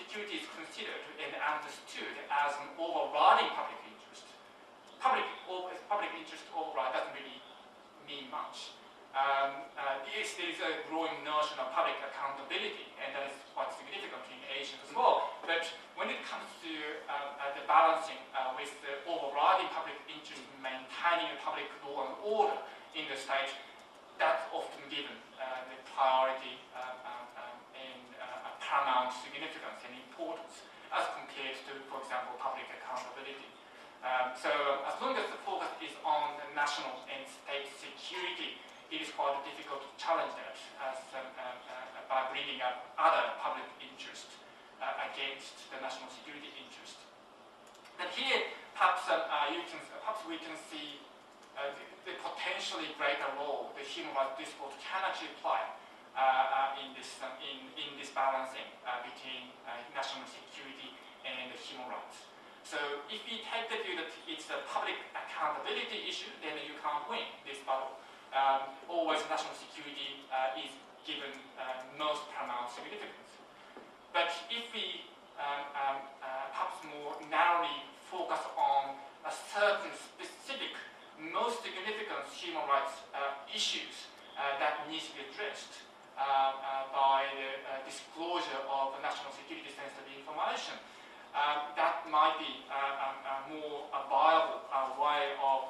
security is considered and understood as an overriding public interest. Public interest override doesn't really mean much. Yes, there is a growing notion of public accountability, and that is quite significant in Asia as well. But when it comes to the balancing with the overriding public interest in maintaining a public law and order in the state, that's often given the priority and paramount significance and importance as compared to, for example, public accountability. So as long as the focus is on the national and state security, it is quite difficult to challenge that by bringing up other public interest against the national security interest. And here, perhaps we can see the potentially greater role the human rights discourse can actually play in this balancing between national security and human rights. So if we take the view that it's a public accountability issue, then you can't win this battle. Always national security is given most paramount significance. But if we perhaps more narrowly focus on a certain specific, most significant human rights issues that need to be addressed by the disclosure of national security sensitive information, that might be a more viable way of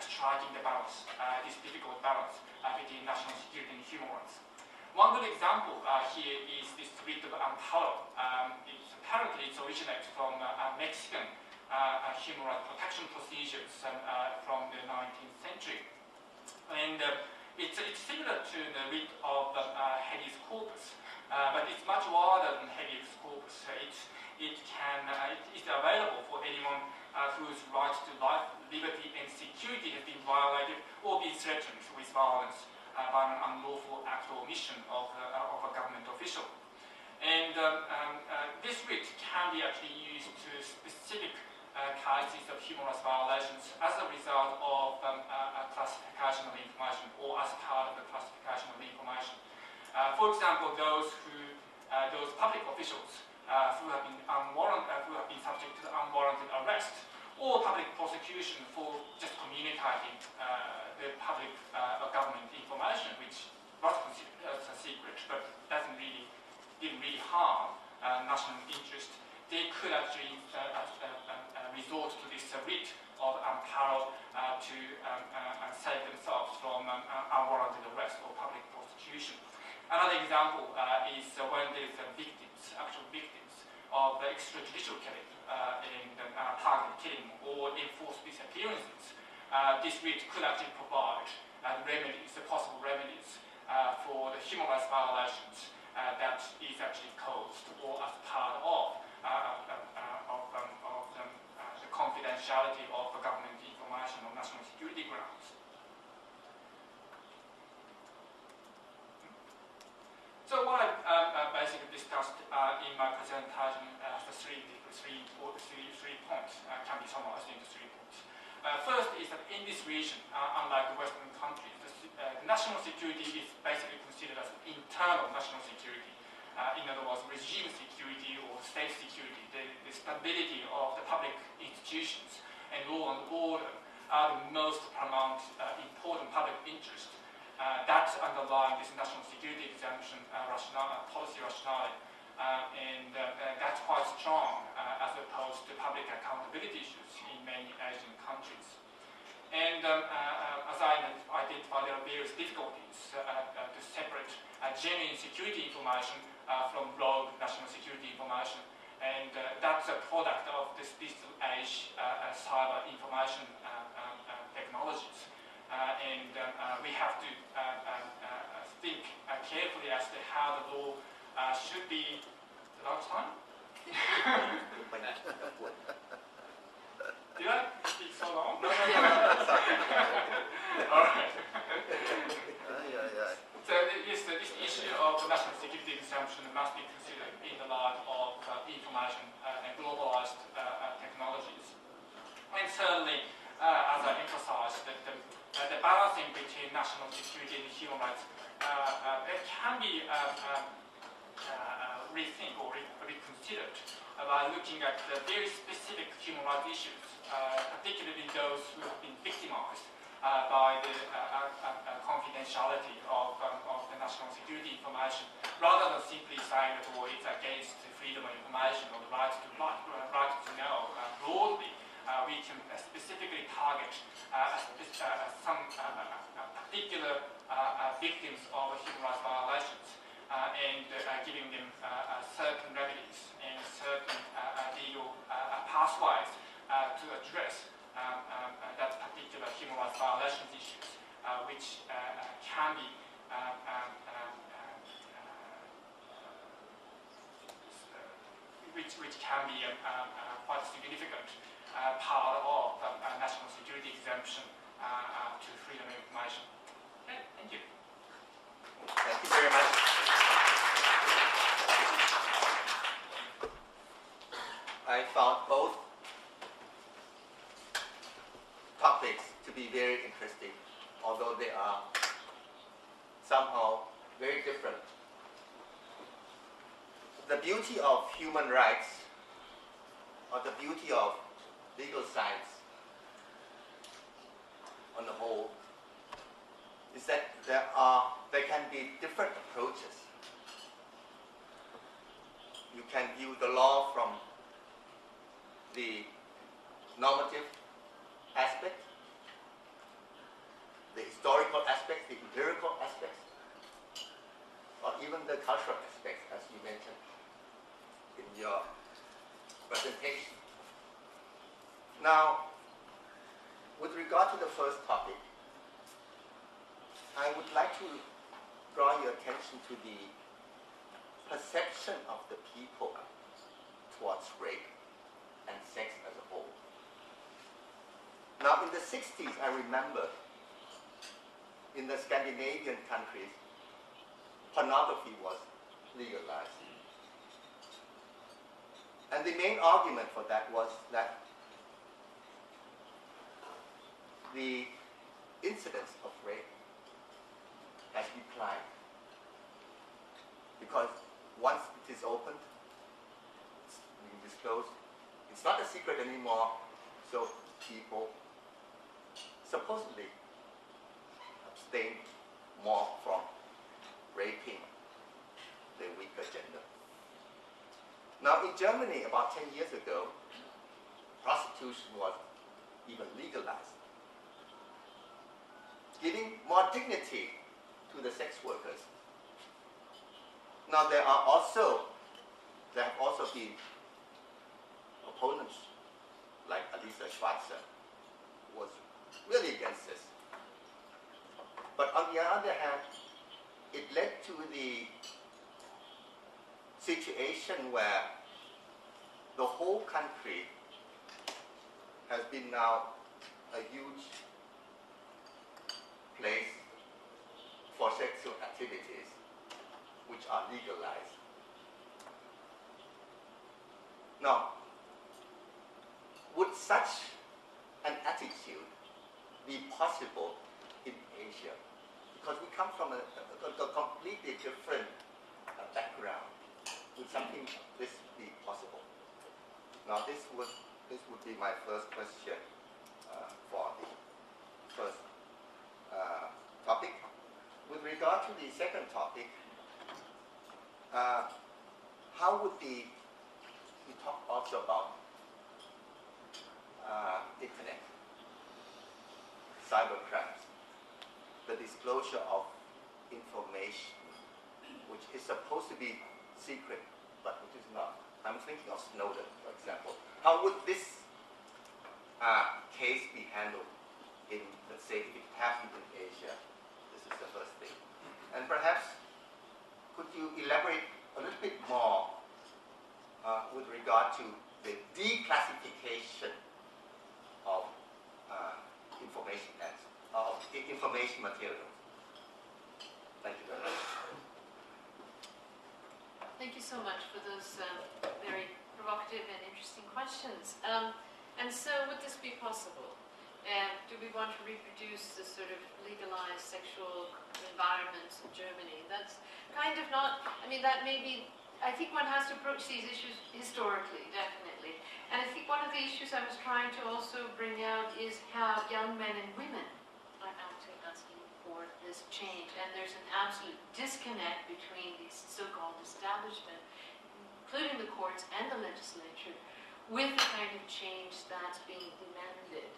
striking the balance, this difficult balance between national security and human rights. One good example here is this writ of amparo. Apparently it originates from Mexican human rights protection procedures from the 19th century. And it's similar to the writ of habeas corpus, but it's much wider than habeas corpus. It is available for anyone whose rights to life, liberty and security have been violated or been threatened with violence by an unlawful act or omission of a government official. And this writ can be actually used to specific cases of human rights violations as a result of a classification of information or as part of the classification of information. For example, those public officials who have been subject to unwarranted arrest or public prosecution for just communicating the public government information, which was considered as a secret, but didn't really harm national interest. They could actually resort to this writ of amparo to save themselves from unwarranted arrest or public prosecution. Another example is when there is actual victims of extrajudicial killing and targeted killing or enforced disappearances. This writ could actually provide possible remedies for the human rights violations that is actually caused or as part of the confidentiality of the government information on national security grounds. So what I basically discussed in my presentation the three points can be summarized into 3 points. First is that in this region, unlike the Western countries, the national security is basically considered as internal national security. In other words, regime security or state security, the stability of the public institutions and law and order are the most paramount important public interest that underlying this national security exemption policy rationale. And that's quite strong as opposed to public accountability issues in many Asian countries. And as I identified, there are various difficulties to separate genuine security information from rogue national security information. And that's a product of this digital age cyber information technologies. And we have to think carefully as to how the law should be. The last time? Did I speak so long? No. All right. So yes, this issue of the national security exemption must be considered in the light of information and globalized technologies. And certainly, as I emphasized, that the balancing between national security and human rights it can be rethink or reconsidered by looking at the very specific human rights issues, particularly those who have been victimized by the confidentiality of the national security information, rather than simply saying that it's against the freedom of information or the right to know broadly. We can specifically target some particular victims of human rights violations and giving them certain remedies and certain legal pathways to address that particular human rights violations issues, which can be quite a significant part of national security exemption to freedom of information. Okay, thank you. Thank you very much. I found both topics to be very interesting, although they are somehow very different. The beauty of human rights, or the beauty of legal science on the whole, is that there can be different approaches. You can view the law from the normative aspect, the historical aspects, the empirical aspects, or even the cultural aspects, as you mentioned in your presentation. Now, with regard to the first topic, I would like to draw your attention to the perception of the people towards rape and sex as a whole. Now, in the 60s, I remember in the Scandinavian countries, pornography was legalized. And the main argument for that was that the incidence of rape has declined. Because once it is opened, it's being disclosed, it's not a secret anymore, so people supposedly abstain more from raping the weaker gender. Now, in Germany, about 10 years ago, prostitution was even legalized, giving more dignity to the sex workers. Now, there have also been opponents like Alisa Schwarzer, who was really against this. But on the other hand, it led to the situation where the whole country has been now a huge place for sexual activities which are legalized. Now, would such an attitude be possible in Asia? Because we come from a completely different background. Would something like this be possible? Now, this would be my first question for the first topic. With regard to the second topic, how would we talk also about internet, cybercrimes, the disclosure of information which is supposed to be secret, but which is not. I'm thinking of Snowden, for example. How would this case be handled in, let's say, if it happened in Asia? This is the first thing. And perhaps, could you elaborate a little bit more with regard to the declassification of information materials? Thank you very much. Thank you so much for those very provocative and interesting questions. And so, would this be possible? Do we want to reproduce the sort of legalized sexual environment in Germany? That's kind of not, I mean, that may be I think one has to approach these issues historically, definitely. And I think one of the issues I was trying to also bring out is how young men and women are actually asking for this change. And there's an absolute disconnect between the so-called establishment, including the courts and the legislature, with the kind of change that's being demanded.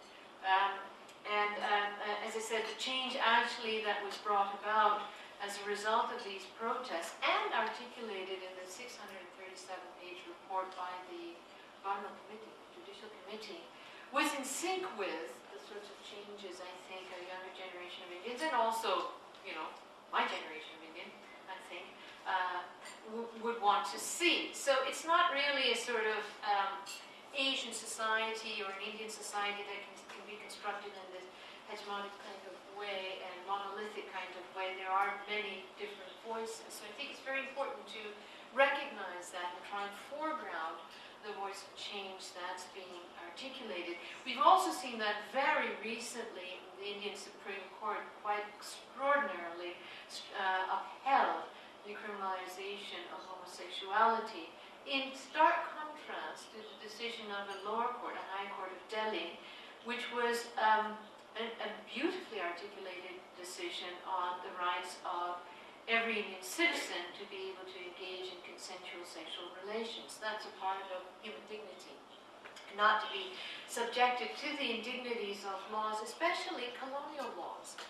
As I said, the change actually that was brought about as a result of these protests and articulated in the 637-page report by the Environmental Committee, the Judicial Committee, was in sync with the sorts of changes I think a younger generation of Indians, and also, you know, my generation of Indian, I think, would want to see. So it's not really a sort of Asian society or an Indian society that can be constructed in this hegemonic kind of way and monolithic kind of way. There are many different voices. So I think it's very important to recognize that and try and foreground the voice of change that's being articulated. We've also seen that very recently the Indian Supreme Court quite extraordinarily upheld the criminalization of homosexuality, in stark contrast to the decision of a lower court, a high court of Delhi, which was a beautifully articulated decision on the rights of every Indian citizen to be able to engage in consensual sexual relations. That's a part of human dignity, not to be subjected to the indignities of laws, especially colonial laws.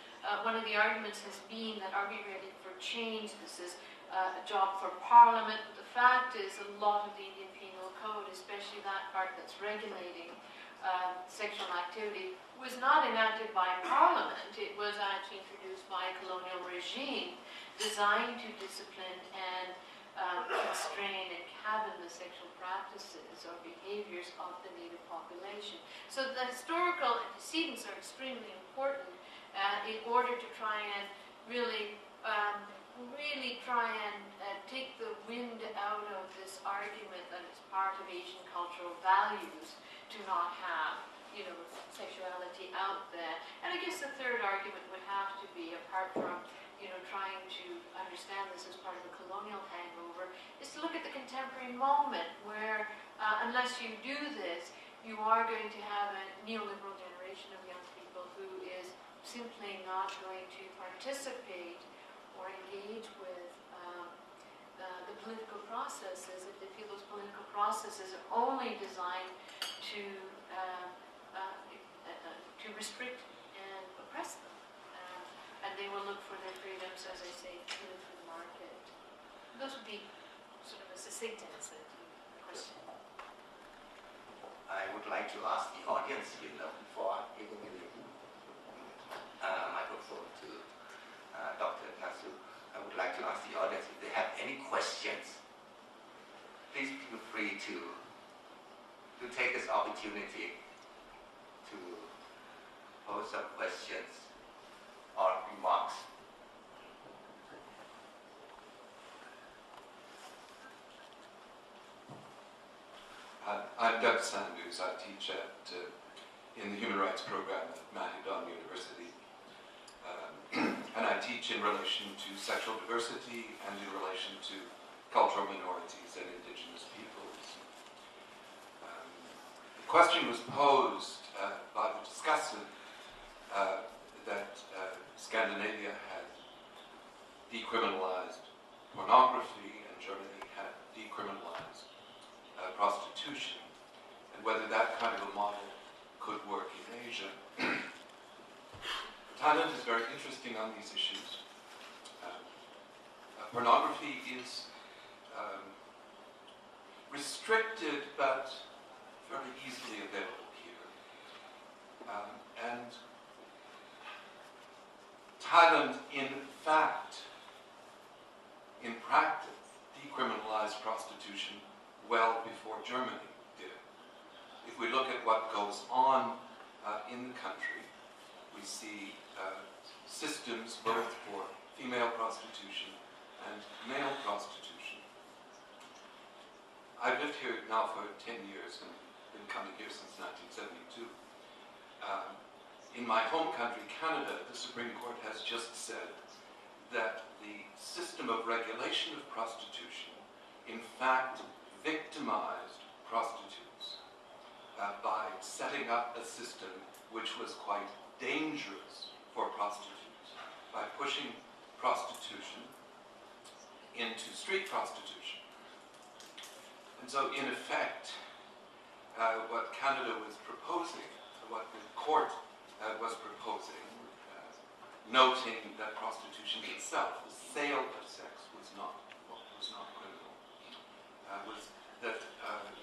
One of the arguments has been that, are we ready for change? This is a job for Parliament. But the fact is, a lot of the Indian Penal Code, especially that part that's regulating sexual activity, was not enacted by Parliament. It was actually introduced by a colonial regime designed to discipline and constrain and cabin the sexual practices or behaviors of the native population. So the historical antecedents are extremely important in order to try and really try and take the wind out of this argument that it's part of Asian cultural values to not have, you know, sexuality out there. And I guess the third argument would have to be, apart from, you know, trying to understand this as part of a colonial hangover, is to look at the contemporary moment where, unless you do this, you are going to have a neoliberal generation of young people who is simply not going to participate or engage with the political processes if they feel those political processes are only designed to restrict and oppress them. And they will look for their freedoms, as I say, through the market. Those would be sort of a succinct answer to the question. I would like to ask the audience, you know, before giving the microphone to Dr. Nasu, I would like to ask the audience if they have any questions. Please feel free to take this opportunity to pose some questions or remarks. I'm Doug Sanders. I teach in the Human Rights Program at Mahidol University. And I teach in relation to sexual diversity and in relation to cultural minorities and indigenous peoples. The question was posed by the discussant that Scandinavia had decriminalized pornography and Germany had decriminalized prostitution, and whether that kind of a model could work in Asia. Thailand is very interesting on these issues. Pornography is restricted but very easily available here. And Thailand, in fact, in practice, decriminalized prostitution well before Germany did. If we look at what goes on in the country, we see systems both for female prostitution and male prostitution. I've lived here now for 10 years and been coming here since 1972. In my home country, Canada, the Supreme Court has just said that the system of regulation of prostitution in fact victimized prostitutes by setting up a system which was quite dangerous for prostitutes, by pushing prostitution into street prostitution. And so, in effect, what Canada was proposing, what the court was proposing, noting that prostitution itself, the sale of sex, was not criminal, was that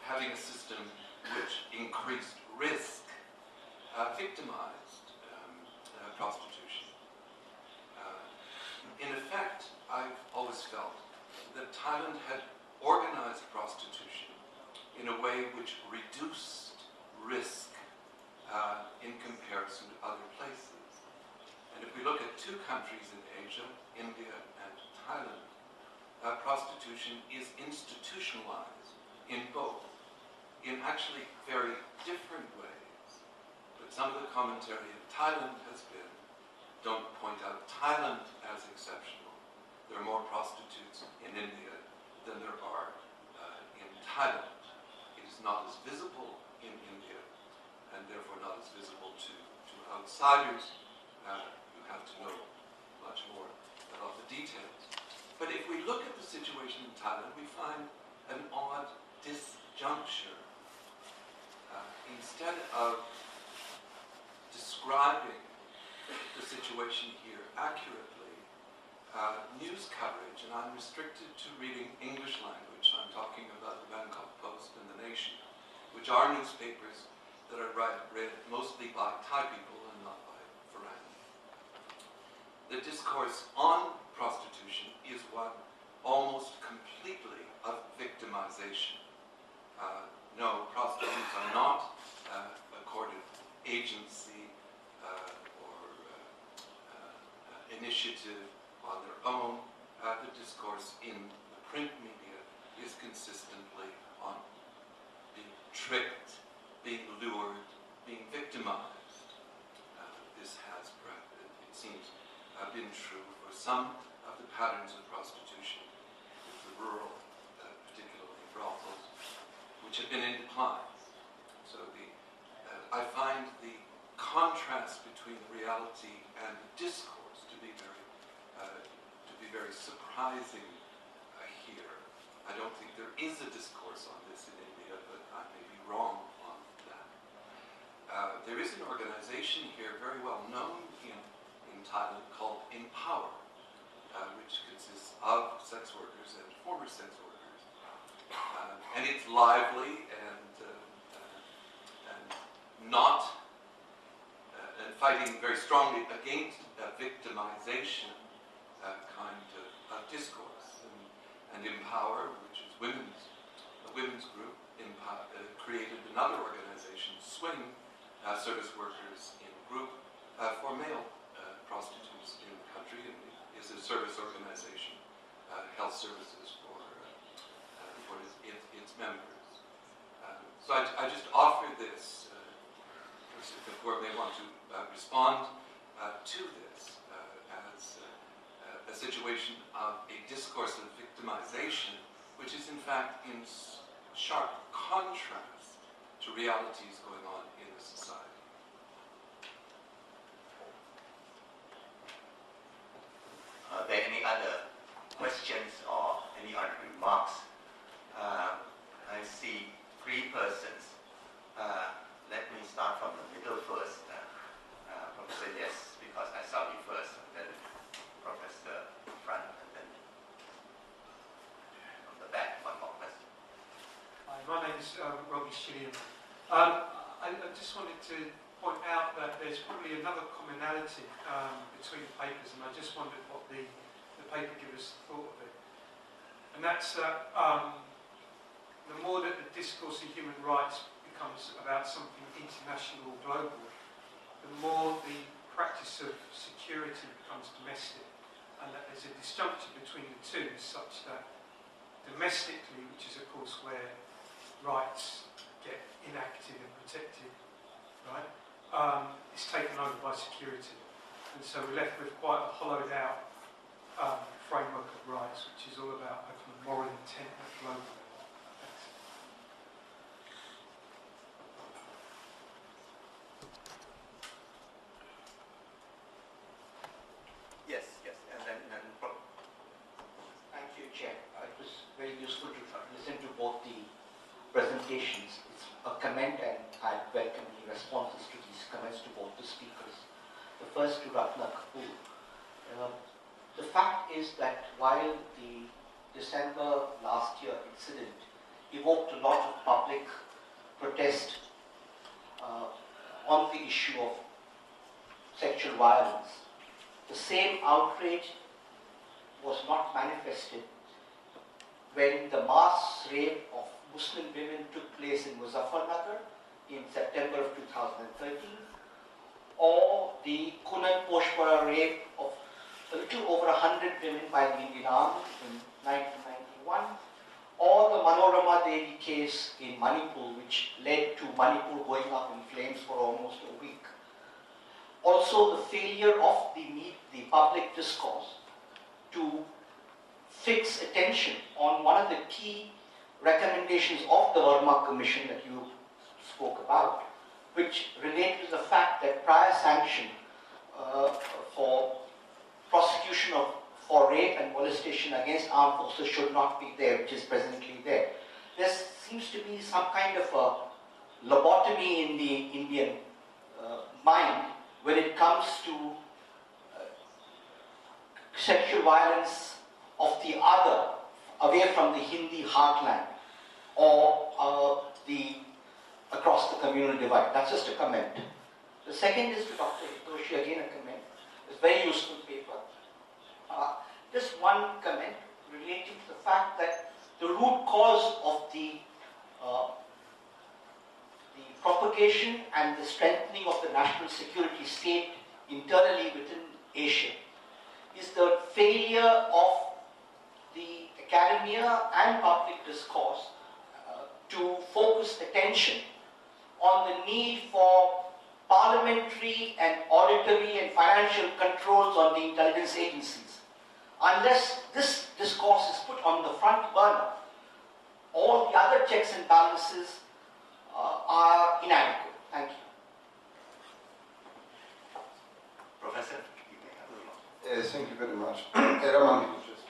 having a system which increased risk victimized prostitution. In effect, I've always felt that Thailand had organized prostitution in a way which reduced risk in comparison to other places. And if we look at two countries in Asia, India and Thailand, prostitution is institutionalized in both, in actually very different ways. But some of the commentary in Thailand has been, don't point out Thailand as exceptional. There are more prostitutes in India than there are in Thailand. It is not as visible in India, and therefore not as visible to outsiders. You have to know much more about the details. But if we look at the situation in Thailand, we find an odd disjuncture. Instead of describing the situation here accurately, news coverage, and I'm restricted to reading English language, so I'm talking about the Bangkok Post and the Nation, which are newspapers that are read mostly by Thai people and not by foreign. The discourse on prostitution is one almost completely of victimization. No, prostitutes are not accorded agency or initiative on their own. The discourse in the print media is consistently on being tricked, being lured, being victimized. This has, it seems, been true for some of the patterns of prostitution with the rural, particularly brothels, which have been in decline. So I find the contrast between reality and discourse to be very surprising here. I don't think there is a discourse on this in India, but I may be wrong on that. There is an organization here very well known in Thailand called Empower, which consists of sex workers and former sex workers. And it's lively and fighting very strongly against victimization kind of discourse. And Empower, which is a women's group, created another organization, Swing, service workers in group for male prostitutes in the country, and is a service organization, health services for its members. So I just offer this, if we may want to respond to this as a situation of a discourse of victimization, which is in fact in sharp contrast to realities going on in the society. Are there any other questions or any other remarks? I see three persons. Let me start from the middle first. Professor, yes, because I saw you first, and then Professor front, and then from the back, one more question. Hi, my name is Robbie Shillian. I just wanted to point out that there's probably another commonality between papers, and I just wondered what the paper givers thought of it. And that's that the more that the discourse of human rights becomes about something international or global, the more the practice of security becomes domestic, and that there's a disjuncture between the two such that domestically, which is of course where rights get enacted and protected, right, it's taken over by security. And so we're left with quite a hollowed out framework of rights, which is all about a kind of moral intent at globally. Thanks. Yes, yes, and then Thank you, Chair. It was very useful to listen to both the presentations. It's a comment, and I welcome the responses to these comments to both the speakers. The first to Ratna Kapoor. The fact is that while the December last year incident evoked a lot of public protest on the issue of sexual violence, the same outrage was not manifested when the mass rape of Muslim women took place in Muzaffarnagar in September of 2013, or the Kunan Poshwara rape of a little over 100 women by the Indian Army in 1991, or the Manorama Devi case in Manipur, which led to Manipur going up in flames for almost a week. Also, the failure of the public discourse to fix attention on one of the key recommendations of the Verma Commission that you spoke about, which related to the fact that prior sanction for prosecution for rape and molestation against armed forces should not be there, which is presently there. There seems to be some kind of a lobotomy in the Indian mind when it comes to sexual violence of the other, away from the Hindi heartland, or across the communal divide. That's just a comment. The second is to Dr. Hitoshi, again a comment. It's a very useful paper. Just one comment relating to the fact that the root cause of the propagation and the strengthening of the national security state internally within Asia is the failure of the academia and public discourse to focus attention on the need for parliamentary and auditory and financial controls on the intelligence agencies. Unless this discourse is put on the front burner, all the other checks and balances are inadequate. Thank you. Professor, you may have the floor. Thank you very much. Roman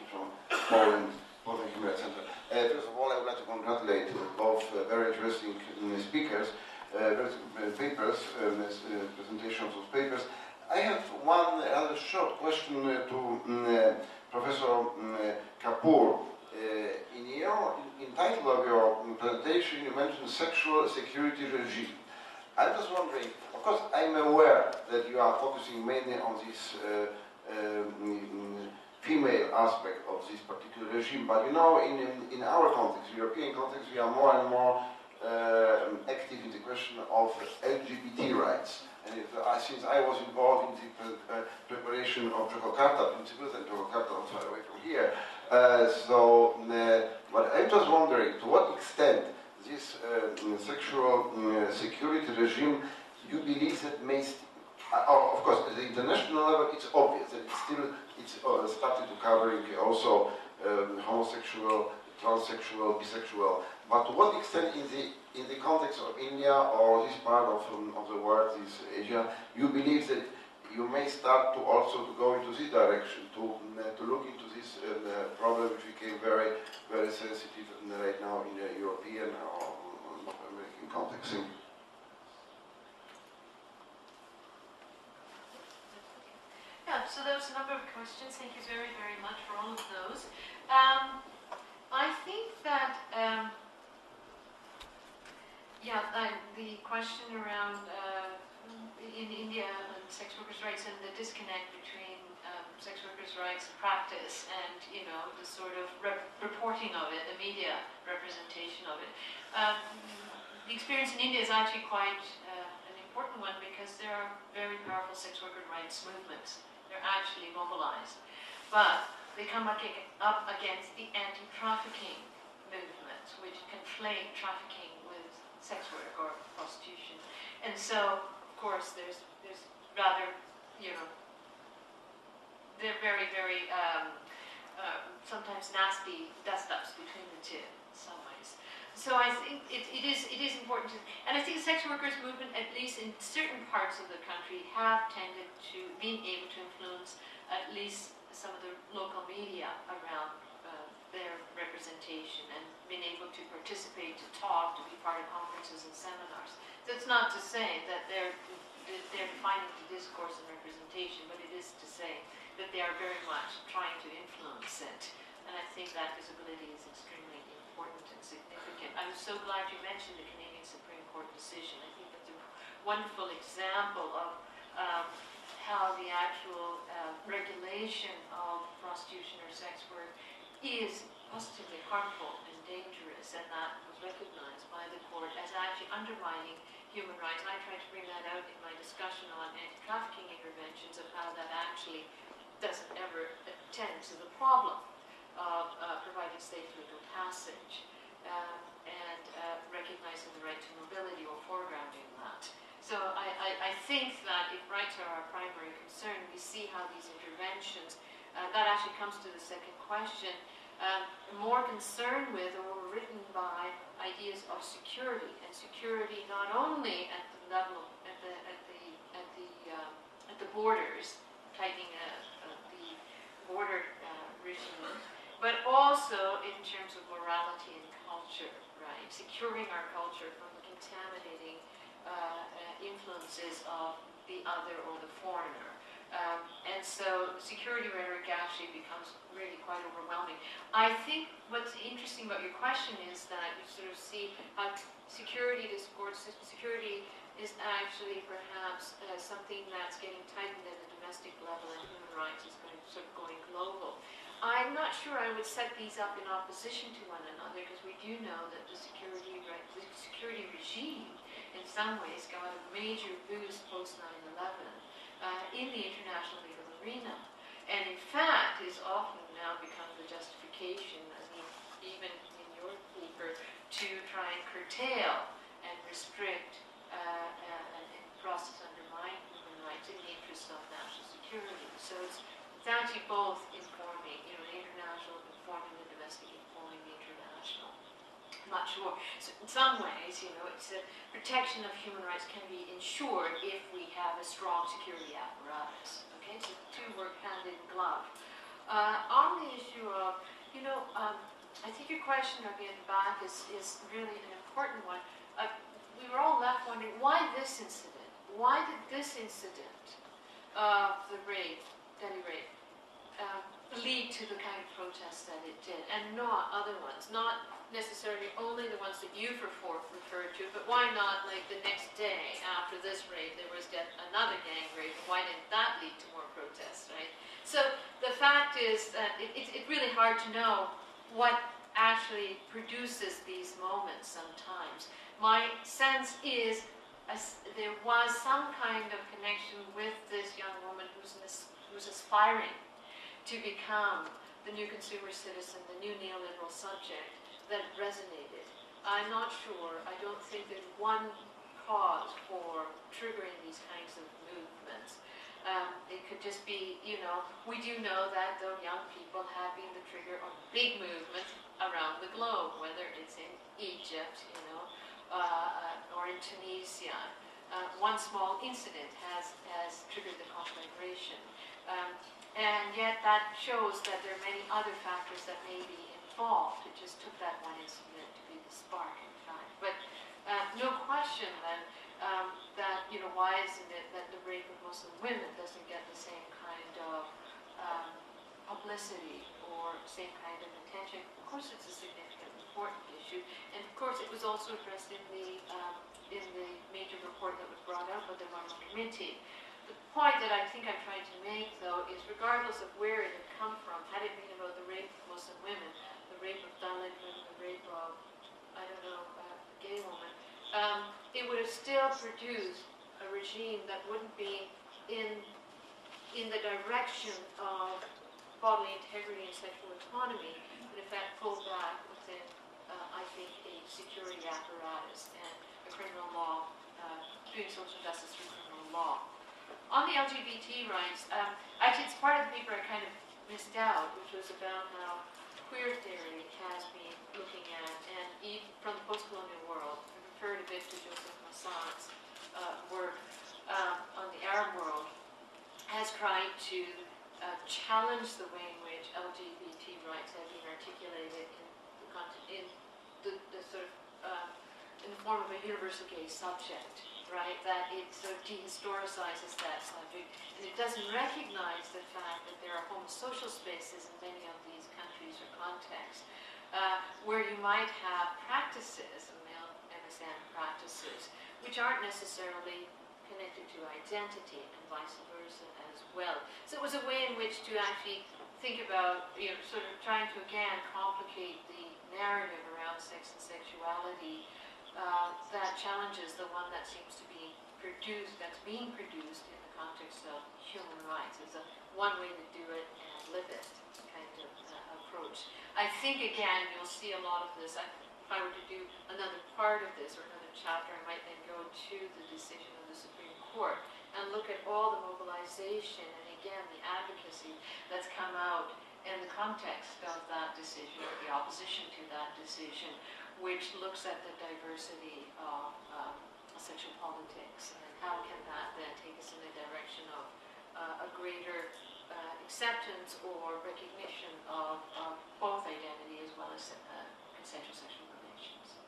from Poland, Poland Human Center. First of all, I would like to congratulate both very interesting speakers, papers, presentations of papers. I have one rather short question to Professor Kapoor. In title of your presentation, you mentioned sexual security regime. I was wondering, of course, I'm aware that you are focusing mainly on this female aspect of this particular regime, but you know, in our context, European context, we are more and more active in the question of LGBT rights. And since I was involved in the preparation of Jakarta principles, and Jakarta not far away from here, but I'm just wondering, to what extent this sexual security regime, you believe that may, of course, at the international level, it's obvious that it's started to covering also homosexual, transsexual, bisexual. But to what extent, in the context of India or this part of the world, this Asia, you believe that you may start to also to go into this direction, to look into this problem, which became very, very sensitive right now in the European or North American context? Yeah, so there was a number of questions. Thank you very, very much for all of those. I think that, the question around in India and sex workers' rights and the disconnect between sex workers' rights practice and, the sort of reporting of it, the media representation of it. The experience in India is actually quite an important one because there are very powerful sex worker rights movements. They're actually mobilized. But they come up against the anti-trafficking movement, which conflate trafficking with sex work or prostitution. And so, of course, there's rather, they're very, very sometimes nasty dust-ups between the two. in some ways. So I think it is important to, and I think the sex workers movement, at least in certain parts of the country, have tended to being able to influence at least some of the local media around their representation and being able to participate, to talk, to be part of conferences and seminars. That's not to say that they're defining the discourse and representation, but it is to say that they are very much trying to influence it. And I think that visibility is extremely important and significant. I'm so glad you mentioned the Canadian Supreme Court decision. I think that's a wonderful example of how the actual regulation of prostitution or sex work is positively harmful and dangerous, and that was recognized by the court as actually undermining human rights. And I tried to bring that out in my discussion on anti-trafficking interventions of how that actually doesn't ever attend to the problem of providing safe legal passage and recognizing the right to mobility or foregrounding that. So I think that if rights are our primary concern, we see how these interventions, that actually comes to the second question, more concerned with or written by ideas of security, and security not only at the level at the borders, tightening the border regime, but also in terms of morality and culture, right? Securing our culture from the contaminating influences of the other or the foreigner. And so security rhetoric actually becomes really quite overwhelming. I think what's interesting about your question is that you sort of see how security discourse, security is actually perhaps something that's getting tightened at a domestic level, and human rights is going global. I'm not sure I would set these up in opposition to one another, because we do know that the security regime in some ways got a major boost post 9/11 in the international legal arena, and in fact is often now become the justification, I mean, even in your paper, to try and curtail and restrict and process undermine human rights in the interest of national security. So it's actually both informing, the international informing the domestic, informing the international. I'm not sure. So in some ways, it's a protection of human rights can be ensured if we have a strong security apparatus. Okay, so the two work hand in glove. On the issue of, I think your question again back is really an important one. We were all left wondering, why this incident? Why did this incident of the rape, Delhi rape, lead to the kind of protests that it did, and not other ones? Not necessarily only the ones that you've referred to, but why not, like, the next day after this rape, there was another gang rape? Why didn't that lead to more protests, right? So the fact is that it's really hard to know what actually produces these moments sometimes. My sense is there was some kind of connection with this young woman who's aspiring to become the new consumer citizen, the new neoliberal subject, that resonated. I'm not sure. I don't think there's one cause for triggering these kinds of movements. It could just be, we do know that though young people have been the trigger of big movements around the globe, whether it's in Egypt, or in Tunisia. One small incident has triggered the conflagration. And yet that shows that there are many other factors that may be involved. It just took that one incident to be the spark, in fact. But no question then that, why isn't it that the rape of Muslim women doesn't get the same kind of publicity or same kind of attention? Of course it's a significant, important issue. And of course it was also addressed in the major report that was brought out by the Roma Committee. The point that I think I'm trying to make, though, is regardless of where it had come from, had it been about the rape of Muslim women, the rape of Dalit women, the rape of, a gay woman, it would have still produced a regime that wouldn't be in the direction of bodily integrity and sexual autonomy, but in fact pulled back within, I think, a security apparatus and a criminal law, doing social justice through criminal law. On the LGBT rights, actually it's part of the paper I kind of missed out, which was about how queer theory has been looking at, and even from the post-colonial world, I referred a bit to Joseph Massad's work on the Arab world, has tried to challenge the way in which LGBT rights have been articulated in the sort of in the form of a universal gay subject, right? That it sort of dehistoricizes that subject, and it doesn't recognize the fact that there are homosocial spaces in many of these countries or contexts where you might have practices, male MSM practices, which aren't necessarily connected to identity, and vice versa as well. So it was a way in which to actually think about, sort of trying to again complicate the narrative around sex and sexuality that challenges the one that seems to be that's being produced in the context of human rights. It's one way to do it and live it kind of approach. I think again you'll see a lot of this. If I were to do another part of this or another chapter, I might then go to the decision of the Supreme Court and look at all the mobilization and again the advocacy that's come out in the context of that decision, or the opposition to that decision, which looks at the diversity of sexual politics and how can that then take us in the direction of a greater acceptance or recognition of both identity as well as consensual sexual relations.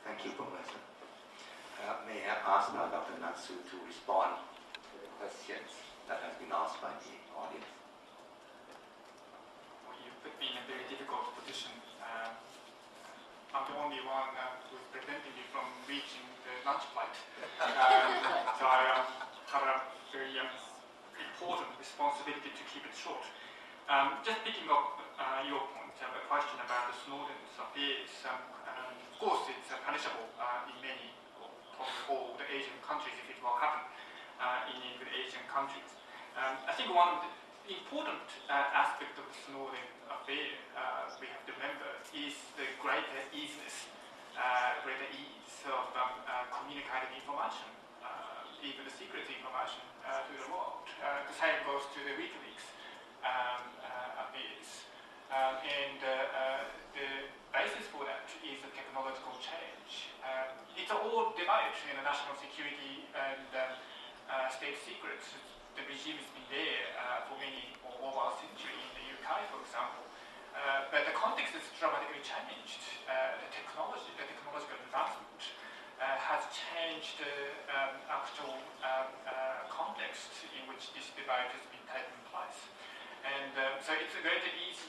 Thank you, Professor. May I ask now Dr. Natsu to respond to the questions that have been asked by the audience? Well, you put me in a very difficult position. I'm the only one who's preventing me from reaching the lunch plate. So I have a very important responsibility to keep it short. Just picking up your point, a question about the Snowden's affairs. Of course, it's punishable in many, or probably all the Asian countries if it will happen in the Asian countries. I think one of the important aspect of the Snowden affair we have to remember is the greater ease of communicating information, even the secret information to the world. The same goes to the WikiLeaks affairs. And the basis for that is the technological change. It's all debate in the national security and state secrets. The regime has been there for many or over a century in the UK, for example. But the context has dramatically changed. The technological advancement has changed the actual context in which this debate has been taking place. And so it's a greater ease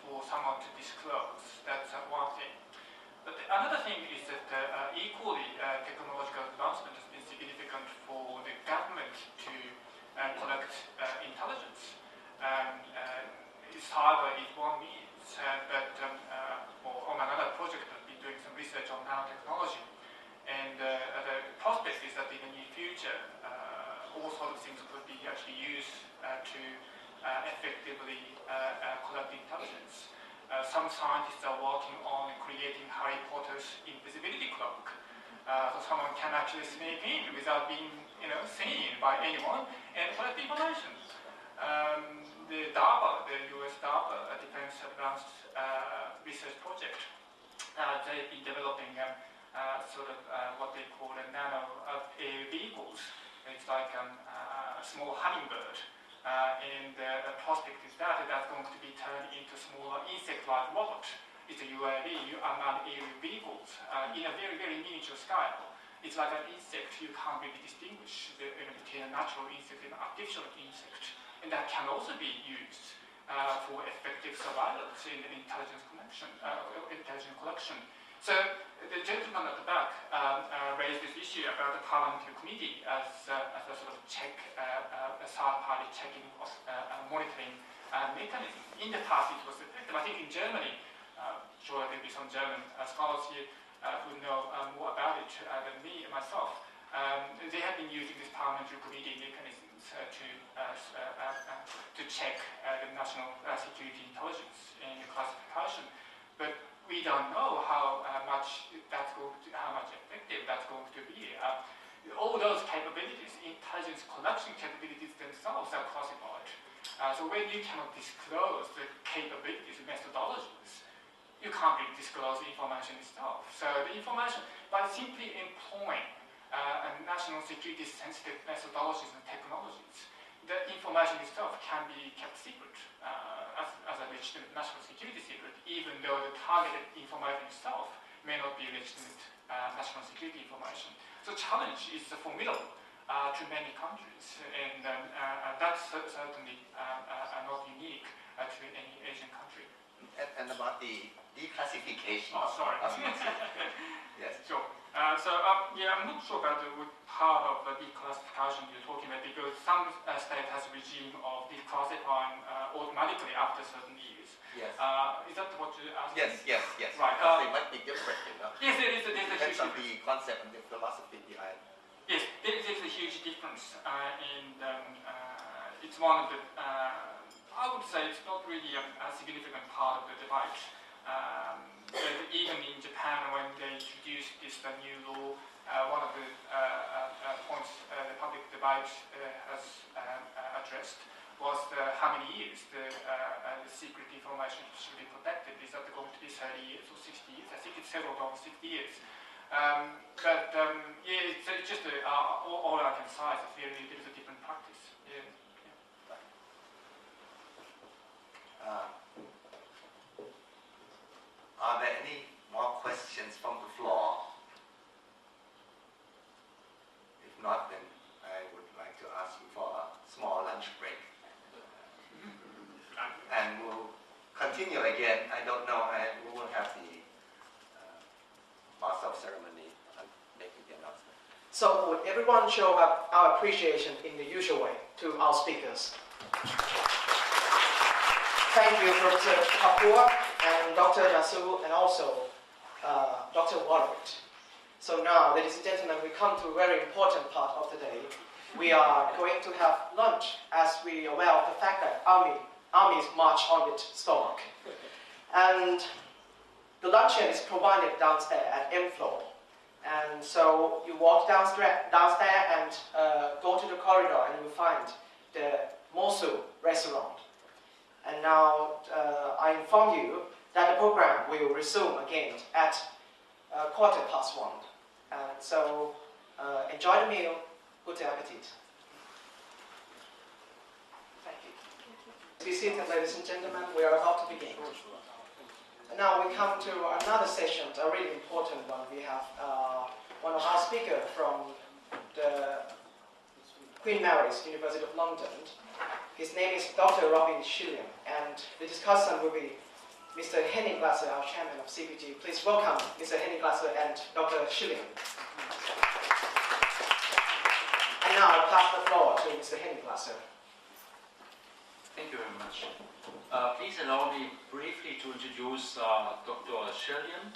for someone to disclose. That's one thing. But another thing is that equally technological advancement has been significant for the government to collect intelligence. Cyber is one means, but on another project I've been doing some research on nanotechnology, and the prospect is that in the near future all sorts of things could be actually used to effectively collect intelligence. Some scientists are working on creating Harry Potter's invisibility cloak, so someone can actually sneak in without being seen by anyone and collect information. The DARPA, the US DARPA Defense Advanced Research Project, they've been developing what they call a nano vehicles. It's like a small hummingbird. And the prospect is that that's going to be turned into smaller insect-like robot. It's a UAV, unmanned aerial vehicles, in a very, very miniature scale. It's like an insect. You can't really distinguish between a natural insect and an artificial insect. And that can also be used for effective surveillance in intelligence collection. So the gentleman at the back raised this issue about the parliamentary committee as a sort of check, a third-party checking, monitoring mechanism. In the past, it was effective. I think in Germany, sure there'll be some German scholars here who know more about it than me and myself. They have been using this parliamentary committee mechanisms to check the national security intelligence and classification, but we don't know how much effective that's going to be. All those capabilities, intelligence collection capabilities themselves are classified. So when you cannot disclose the capabilities, methodologies, you you can't really disclose the information itself. So the information, by simply employing national security sensitive methodologies and technologies, the information itself can be kept secret as a legitimate national security secret, even though the targeted information itself may not be legitimate national security information. So challenge is formidable to many countries, and that's certainly not unique to any Asian country. And about the declassification. Oh, sorry. Yes. Sure. Yeah, I'm not sure about what part of the declassification you're talking about, because some state has a regime of declassifying automatically after certain years. Yes. Is that what you're asking? Yes. Right. They might be different, you know. Yes, there is a Depends huge on the concept and the philosophy behind. Yes, there is a huge difference, and it's one of the. I would say it's not really a significant part of the debate. But even in Japan, when they introduced this new law, one of the points the public debate has addressed was how many years the secret information should be protected. Is that going to be 30 years or 60 years? I think it's several over 60 years. Yeah, it's just all I can say is there is a different practice. Yeah. Are there any more questions from the floor? If not, then I would like to ask you for a small lunch break. And we'll continue again. I don't know, we will have the master of ceremony making the announcement. So would everyone show up our appreciation in the usual way to our speakers? Thank you, Professor Kapoor and Dr. Nasu, and also Dr. Warwick. So now, ladies and gentlemen, we come to a very important part of the day. We are going to have lunch, as we are aware of the fact that armies march on its stomach. And the luncheon is provided downstairs at M floor. And so you walk downstairs and go to the corridor, and you will find the Mosul restaurant. And now I inform you that the program will resume again at 1:15. And so enjoy the meal, good appetit. Thank you. Be seated, ladies and gentlemen, we are about to begin. And now we come to another session, a really important one. We have one of our speakers from the Queen Mary's University of London. His name is Dr. Robin Schillian, and the discussant will be Mr. Henning Glasser, our chairman of CPG. Please welcome Mr. Henning Glasser and Dr. Schillian. And now I pass the floor to Mr. Henning Glasser. Thank you very much. Please allow me briefly to introduce Dr. Schillian.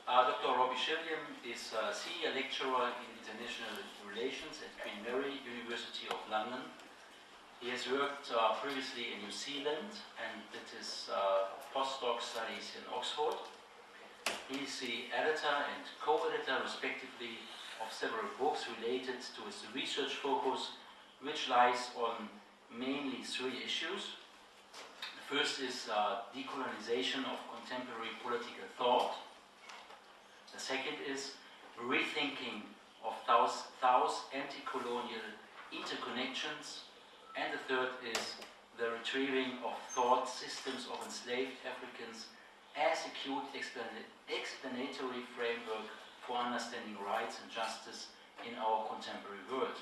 Dr. Robbie Schillian is a senior lecturer in international relations at Queen Mary University of London. He has worked previously in New Zealand and did his postdoc studies in Oxford. He is the editor and co-editor, respectively, of several books related to his research focus, which lies on mainly three issues. The first is decolonization of contemporary political thought. The second is rethinking of Tao's anti-colonial interconnections. And the third is the retrieving of thought systems of enslaved Africans as a acute explanatory framework for understanding rights and justice in our contemporary world.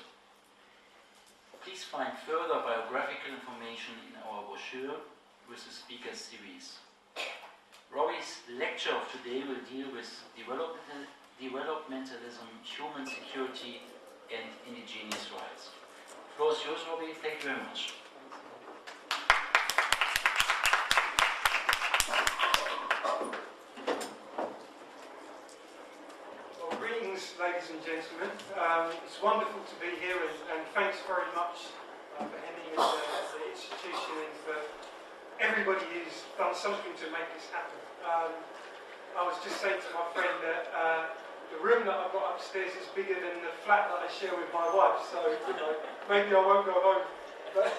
Please find further biographical information in our brochure with the speakers series. Robbie's lecture of today will deal with developmentalism, human security, and indigenous rights. The floor is yours, Robbie. Thank you very much. Well, greetings, ladies and gentlemen. It's wonderful to be here, and thanks very much for Henning and the institution and for everybody who's done something to make this happen. I was just saying to my friend that the room that I've got upstairs is bigger than the flat that I share with my wife, so maybe I won't go home. But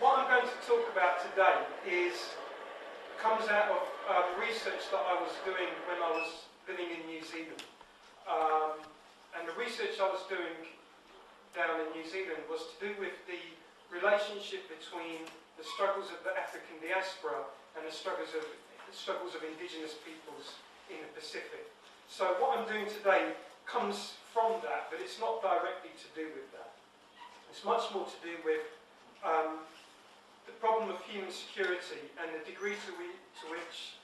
what I'm going to talk about today is comes out of research that I was doing when I was living in New Zealand. And the research I was doing down in New Zealand was to do with the relationship between the struggles of the African diaspora and the struggles of indigenous peoples in the Pacific. So what I'm doing today comes from that, but it's not directly to do with that. It's much more to do with the problem of human security and the degree to which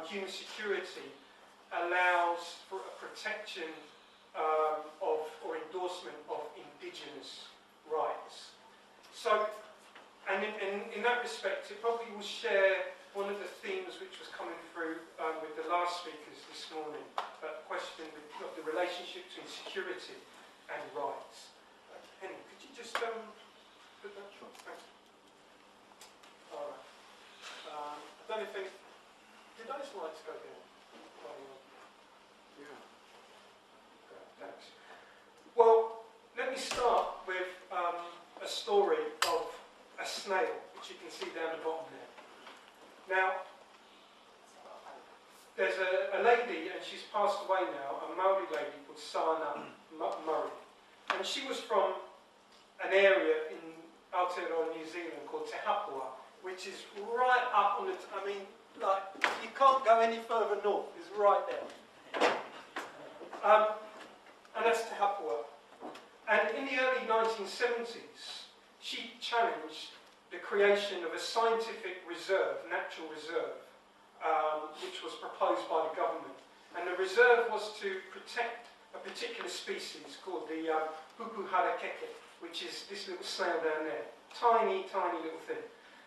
human security allows for a protection of or endorsement of indigenous rights. So, and in that respect, it probably will share one of the themes which was coming through with the last speakers this morning, that question of the relationship between security and rights. Henry, could you just put that? Sure. Thanks. All right. I don't know if any... Did those lights go down? Yeah. Thanks. Well, let me start with a story of a snail, which you can see down the bottom there. Now, there's a lady, and she's passed away now, a Maori lady called Sana Murray. And she was from an area in Aotearoa, New Zealand called Te Hapua, which is right up on the... I mean, like, you can't go any further north. It's right there. And that's Te Hapua. And in the early 1970s, she challenged the creation of a scientific reserve, natural reserve, which was proposed by the government. And the reserve was to protect a particular species called the pupuharakeke, which is this little snail down there. Tiny, tiny little thing.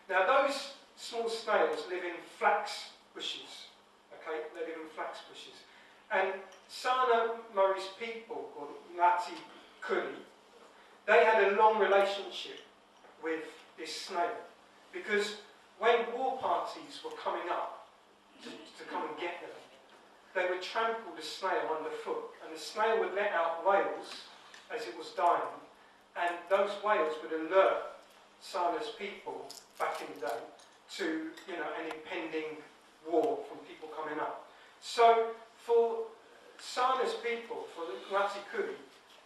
Now those small snails live in flax bushes. Okay, they live in flax bushes. And Sana Murray's people, called Ngati Kuri, they had a long relationship with this snail, because when war parties were coming up to come and get them, they would trample the snail underfoot, and the snail would let out wails as it was dying, and those wails would alert Sana's people back in the day to, you know, an impending war from people coming up. So for Sana's people, for the Ngati Kuri,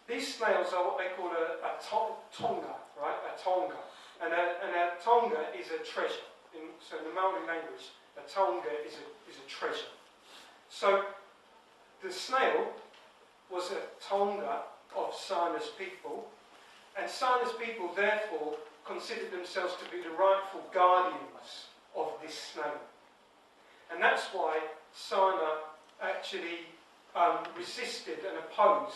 these snails are what they call a tonga, right? A tonga. And a tonga is a treasure. So in the Maori language, a tonga is a treasure. So the snail was a tonga of Sana's people, and Sana's people therefore considered themselves to be the rightful guardians of this snail. And that's why Sana actually resisted and opposed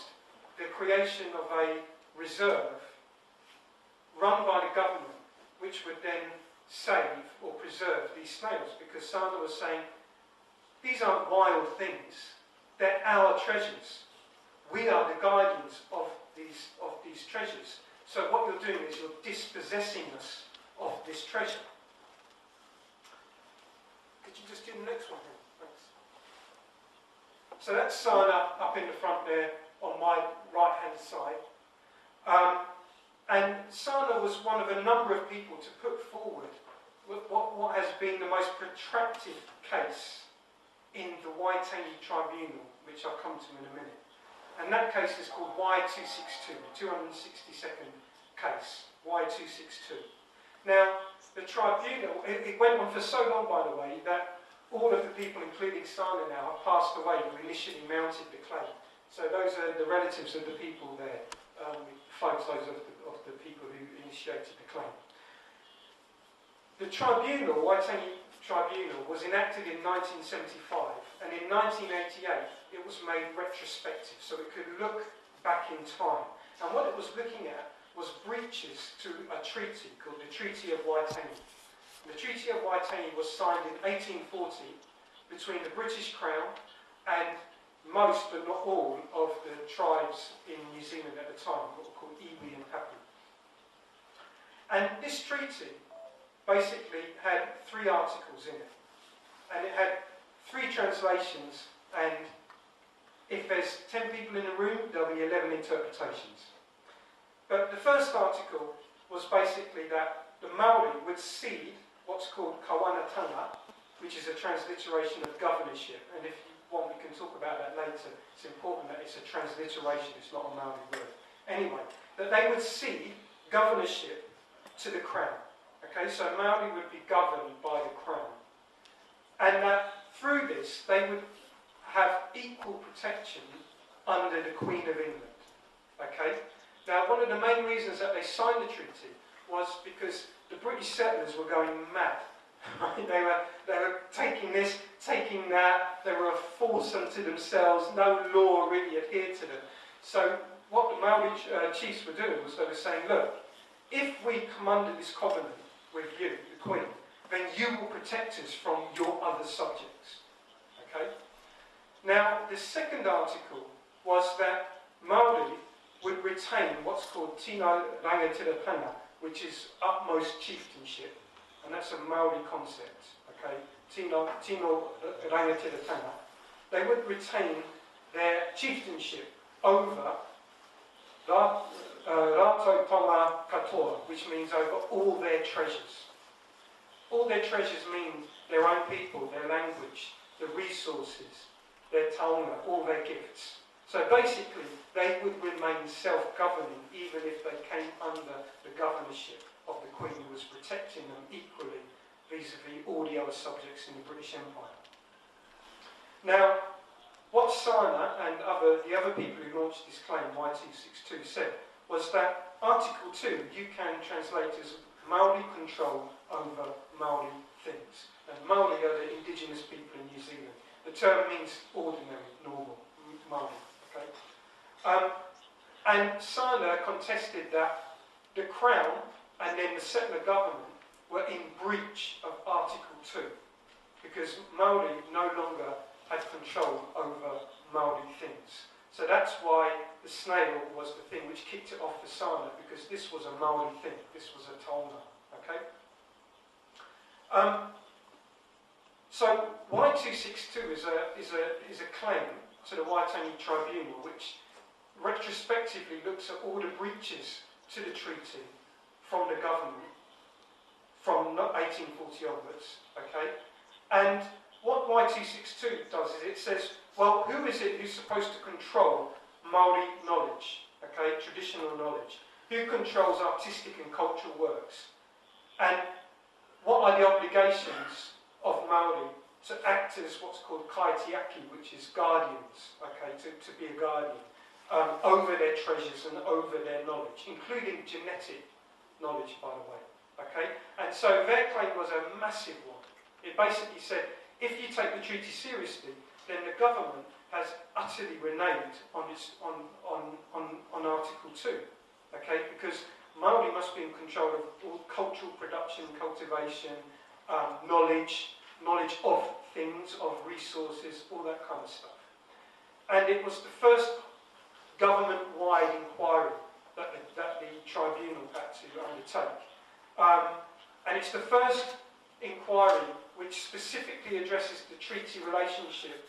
the creation of a reserve run by the government, which would then save or preserve these snails, because Sana was saying, these aren't wild things, they're our treasures. We are the guardians of these treasures. So what you're doing is you're dispossessing us of this treasure. Could you just do the next one here? Thanks. So that's Sana up in the front there on my right-hand side. And Sana was one of a number of people to put forward what has been the most protracted case in the Waitangi Tribunal, which I'll come to in a minute. And that case is called Y262, the 262nd case, Y262. Now, the tribunal, it went on for so long, by the way, that all of the people, including Sana now, have passed away who initially mounted the claim. So those are the relatives of the people there, photos of the people who initiated the claim. The tribunal, Waitangi Tribunal, was enacted in 1975, and in 1988 it was made retrospective, so it could look back in time. And what it was looking at was breaches to a treaty called the Treaty of Waitangi. The Treaty of Waitangi was signed in 1840 between the British Crown and most, but not all, of the tribes in New Zealand at the time, what were called iwi and hapu. And this treaty basically had 3 articles in it. And it had 3 translations, and if there's 10 people in a room, there'll be 11 interpretations. But the first article was basically that the Maori would cede what's called kawanatanga which is a transliteration of governorship. And if you want, we can talk about that later. It's important that it's a transliteration, it's not a Maori word. Anyway, that they would cede governorship to the crown. Okay, so Maori would be governed by the crown. And that through this, they would have equal protection under the Queen of England. Okay? Now, one of the main reasons that they signed the treaty was because the British settlers were going mad. Right? They were taking this, taking that, they were a force unto themselves, no law really adhered to them. So what the Maori chiefs were doing was they were saying, look, if we come under this covenant with you, the Queen, then you will protect us from your other subjects. Okay? Now, the second article was that Maori would retain what's called Tino Rangitirapana, which is utmost chieftainship, and that's a Maori concept. Okay? Tino Rangitirapana. They would retain their chieftainship over Rato Tonga Katoa, which means over all their treasures. All their treasures mean their own people, their language, the resources, their taonga, all their gifts. So basically, they would remain self-governing even if they came under the governorship of the Queen, who was protecting them equally vis-à-vis all the other subjects in the British Empire. Now, what Sana and the other people who launched this claim, Y262, said was that Article 2 you can translate as Maori control over Maori things. And Maori are the indigenous people in New Zealand. The term means ordinary, normal, Maori. Okay? And Sana contested that the Crown and then the settler government were in breach of Article 2 because Maori no longer had control over Maori things. So that's why the snail was the thing which kicked it off for Sana, because this was a Maori thing, this was a taonga. Okay? So Y262 is a claim to the Waitangi Tribunal, which retrospectively looks at all the breaches to the treaty from the government from 1840 onwards. Okay? And what Y262 does is it says, well, who is it who's supposed to control Maori knowledge, okay, traditional knowledge? Who controls artistic and cultural works? And what are the obligations of Maori to act as what's called kaitiaki, which is guardians, okay, to be a guardian, over their treasures and over their knowledge, including genetic knowledge, by the way, okay? And so their claim was a massive one. It basically said, if you take the treaty seriously, then the government has utterly reneged on Article 2, okay? Because Maori must be in control of all cultural production, cultivation, knowledge of things, of resources, all that kind of stuff. And it was the first government-wide inquiry that the tribunal had to undertake. And it's the first inquiry which specifically addresses the treaty relationship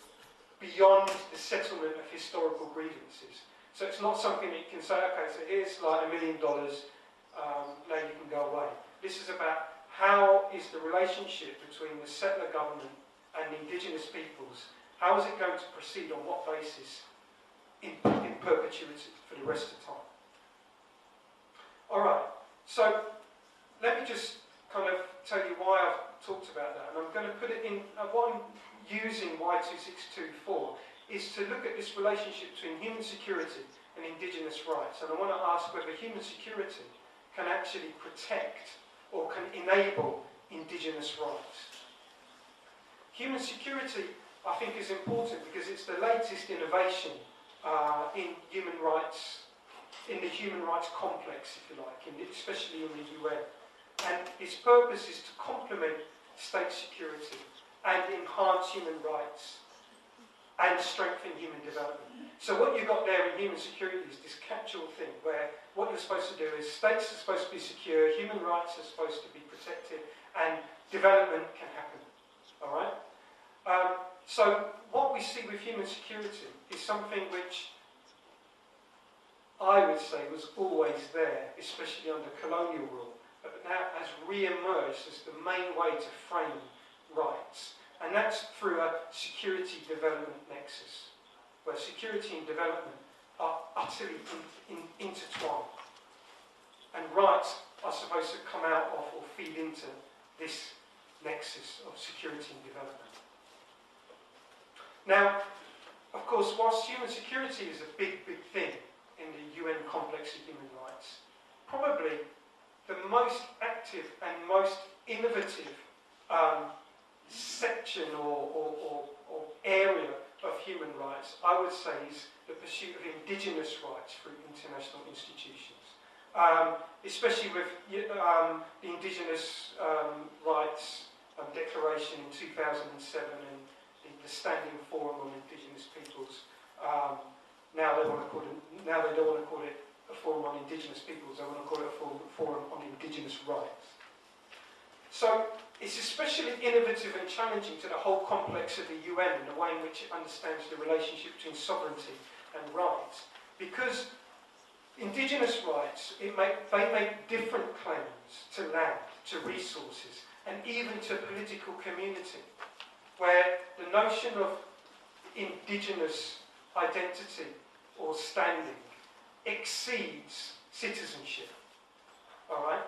beyond the settlement of historical grievances. So it's not something that you can say, okay, so here's like $1 million, now you can go away. This is about how is the relationship between the settler government and the indigenous peoples, how is it going to proceed, on what basis, in perpetuity for the rest of time. Alright, so let me just kind of tell you why I've talked about that, and I'm going to put it in, what I'm using Y262 for is to look at this relationship between human security and indigenous rights, and I want to ask whether human security can actually protect or can enable indigenous rights. Human security, I think, is important because it's the latest innovation in human rights, in the human rights complex, if you like, especially in the UN. And its purpose is to complement state security and enhance human rights and strengthen human development. So what you've got there in human security is this catch-all thing where what you're supposed to do is states are supposed to be secure, human rights are supposed to be protected, and development can happen. All right? So what we see with human security is something which I would say was always there, especially under colonial rule, but now has re-emerged as the main way to frame rights. And that's through a security development nexus, where security and development are utterly intertwined. And rights are supposed to come out of or feed into this nexus of security and development. Now, of course, whilst human security is a big, big thing in the UN complex of human rights, probably the most active and most innovative section or area of human rights, I would say, is the pursuit of indigenous rights through international institutions. Especially with the Indigenous Rights Declaration in 2007 and the Standing Forum on Indigenous Peoples. Now they don't want to call it a forum on Indigenous Peoples. They want to call it a forum on Indigenous rights. So it's especially innovative and challenging to the whole complex of the UN and the way in which it understands the relationship between sovereignty and rights, because indigenous rights, they make different claims to land, to resources, and even to political community, where the notion of indigenous identity or standing exceeds citizenship. All right?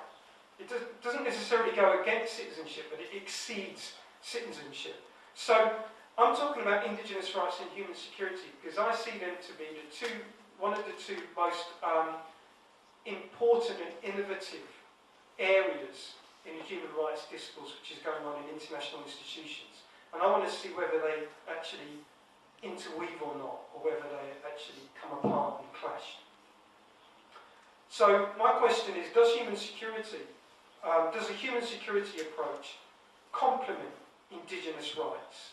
It doesn't necessarily go against citizenship, but it exceeds citizenship. So I'm talking about indigenous rights and human security because I see them to be one of the two most important and innovative areas in the human rights discourse which is going on in international institutions. And I want to see whether they actually interweave or not, or whether they actually come apart and clash. So my question is, does a human security approach complement indigenous rights,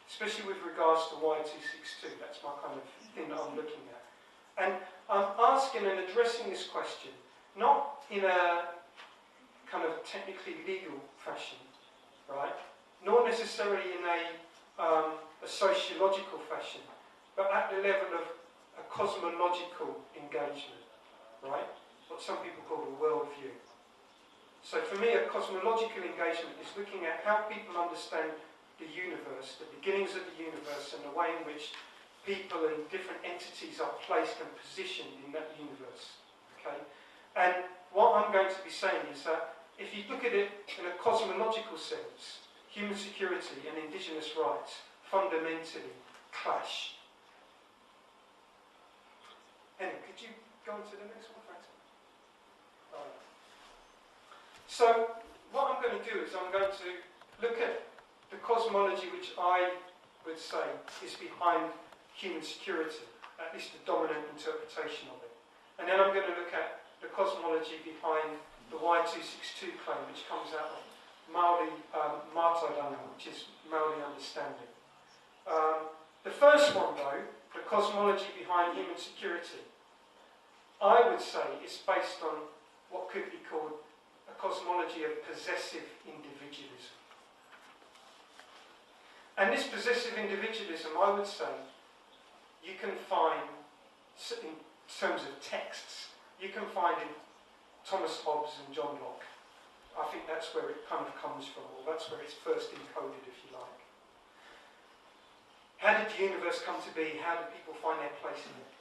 especially with regards to Y262? That's my kind of thing that I'm looking at. And I'm asking and addressing this question not in a kind of technically legal fashion, right? Nor necessarily in a sociological fashion, but at the level of a cosmological engagement, right? What some people call a worldview. So for me, a cosmological engagement is looking at how people understand the universe, the beginnings of the universe, and the way in which people and different entities are placed and positioned in that universe. Okay? And what I'm going to be saying is that if you look at it in a cosmological sense, human security and indigenous rights fundamentally clash. Henry, could you go on to the next one, thanks? So what I'm going to do is I'm going to look at the cosmology which I would say is behind human security, at least the dominant interpretation of it. And then I'm going to look at the cosmology behind the Y262 claim, which comes out of Maori Mātauranga, which is Maori understanding. The first one, though, the cosmology behind human security, I would say is based on what could be called a cosmology of possessive individualism. And this possessive individualism, I would say, you can find, in terms of texts, you can find in Thomas Hobbes and John Locke. I think that's where it kind of comes from, or that's where it's first encoded, if you like. How did the universe come to be? How did people find their place in it?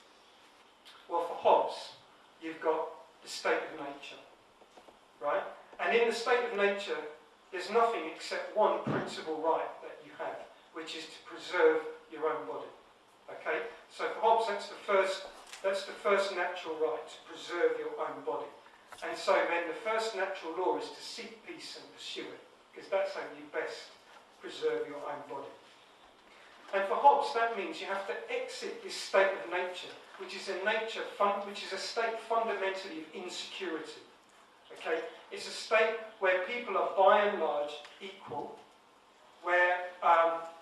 Well, for Hobbes, you've got the state of nature, right? And in the state of nature, there's nothing except one principal right that you have, which is to preserve your own body. Okay? So for Hobbes, that's the first natural right, to preserve your own body. And so then the first natural law is to seek peace and pursue it, because that's how you best preserve your own body. And for Hobbes, that means you have to exit this state of nature, which is a state fundamentally of insecurity. Okay? It's a state where people are by and large equal, where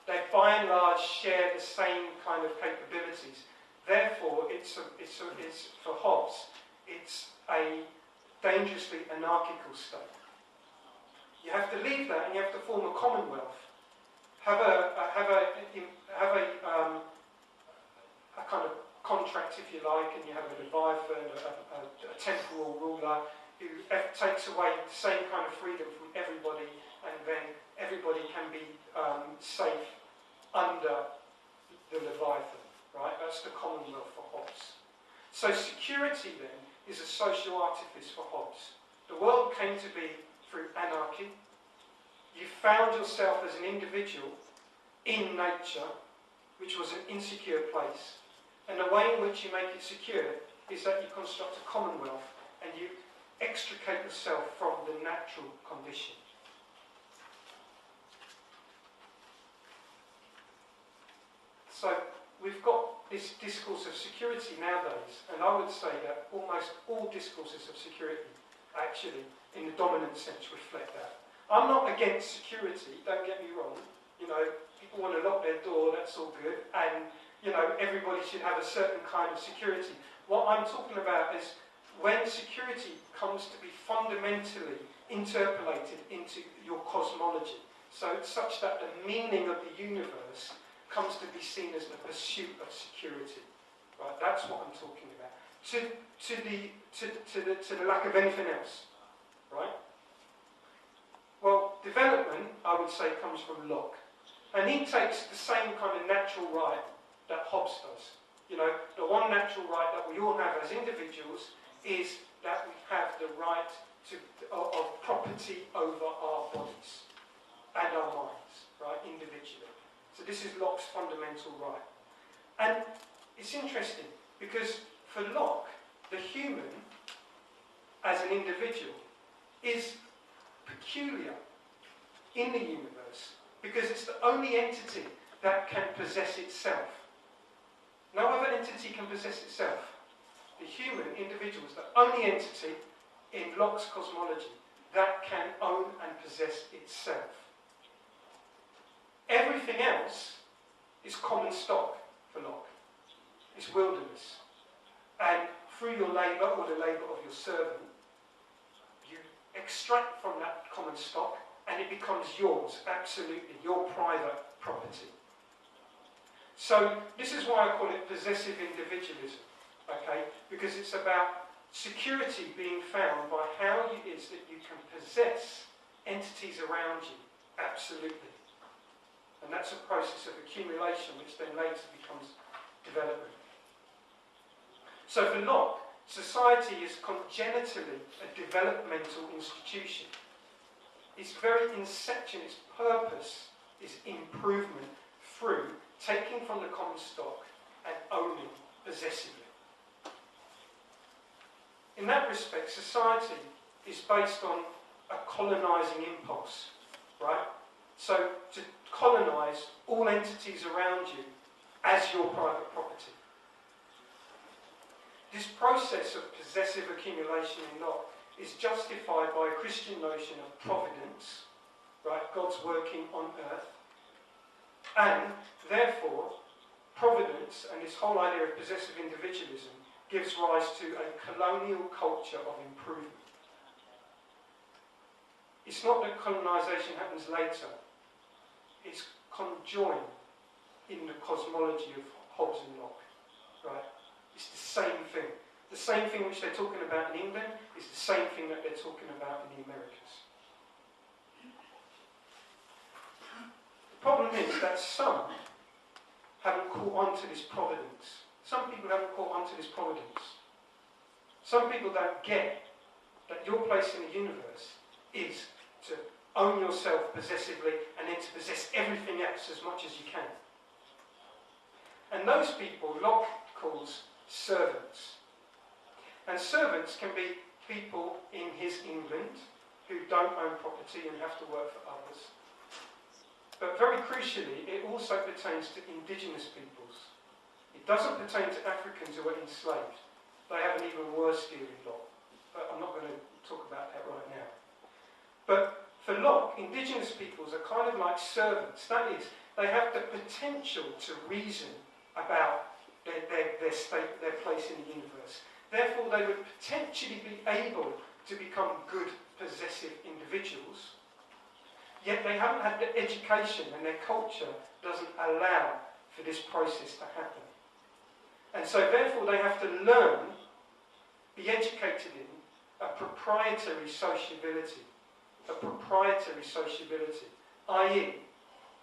they by and large share the same kind of capabilities. Therefore, for Hobbes, it's a dangerously anarchical state. You have to leave that and you have to form a commonwealth. Have a kind of contract, if you like, and you have a leviathan, a temporal ruler who takes away the same kind of freedom from everybody and then everybody can be safe under the Leviathan, right? That's the Commonwealth for Hobbes. So security then is a social artifice for Hobbes. The world came to be through anarchy. You found yourself as an individual in nature, which was an insecure place. And the way in which you make it secure is that you construct a commonwealth and you extricate yourself from the natural condition. So we've got this discourse of security nowadays, and I would say that almost all discourses of security actually, in the dominant sense, reflect that. I'm not against security, don't get me wrong. You know, people want to lock their door, that's all good, and you know, everybody should have a certain kind of security. What I'm talking about is when security comes to be fundamentally interpolated into your cosmology, so it's such that the meaning of the universe comes to be seen as the pursuit of security. Right? That's what I'm talking about. To the lack of anything else. Right? Well, development, I would say, comes from Locke. And he takes the same kind of natural right that Hobbes does. You know, the one natural right that we all have as individuals is that we have the right of property over our bodies and our minds, right, individually. So this is Locke's fundamental right. And it's interesting because for Locke, the human as an individual is peculiar in the universe because it's the only entity that can possess itself. No other entity can possess itself. The human individual is the only entity in Locke's cosmology that can own and possess itself. Everything else is common stock for Locke. It's wilderness. And through your labour or the labour of your servant, you extract from that common stock and it becomes yours, absolutely, your private property. So this is why I call it possessive individualism, okay? Because it's about security being found by how it is that you can possess entities around you, absolutely. And that's a process of accumulation which then later becomes development. So for Locke, society is congenitally a developmental institution. Its very inception, its purpose is improvement through taking from the common stock and owning possessively. In that respect, society is based on a colonising impulse, right? So to colonise all entities around you as your private property. This process of possessive accumulation in Locke is justified by a Christian notion of providence, right? God's working on earth. And therefore, providence and this whole idea of possessive individualism gives rise to a colonial culture of improvement. It's not that colonisation happens later. It's conjoined in the cosmology of Hobbes and Locke, right? It's the same thing. The same thing which they're talking about in England is the same thing that they're talking about in the Americas. The problem is that some haven't caught on to this providence. Some people haven't caught on to this providence. Some people don't get that your place in the universe is to own yourself possessively and then to possess everything else as much as you can. And those people Locke calls servants. And servants can be people in his England who don't own property and have to work for others. But very crucially, it also pertains to indigenous peoples. It doesn't pertain to Africans who are enslaved. They have an even worse deal in Locke. But I'm not going to talk about that right now. But for Locke, indigenous peoples are kind of like servants. That is, they have the potential to reason about their state, their place in the universe. Therefore, they would potentially be able to become good, possessive individuals, yet they haven't had the education and their culture doesn't allow for this process to happen. And so, therefore, they have to learn, be educated in a proprietary sociability. A proprietary sociability. i.e.,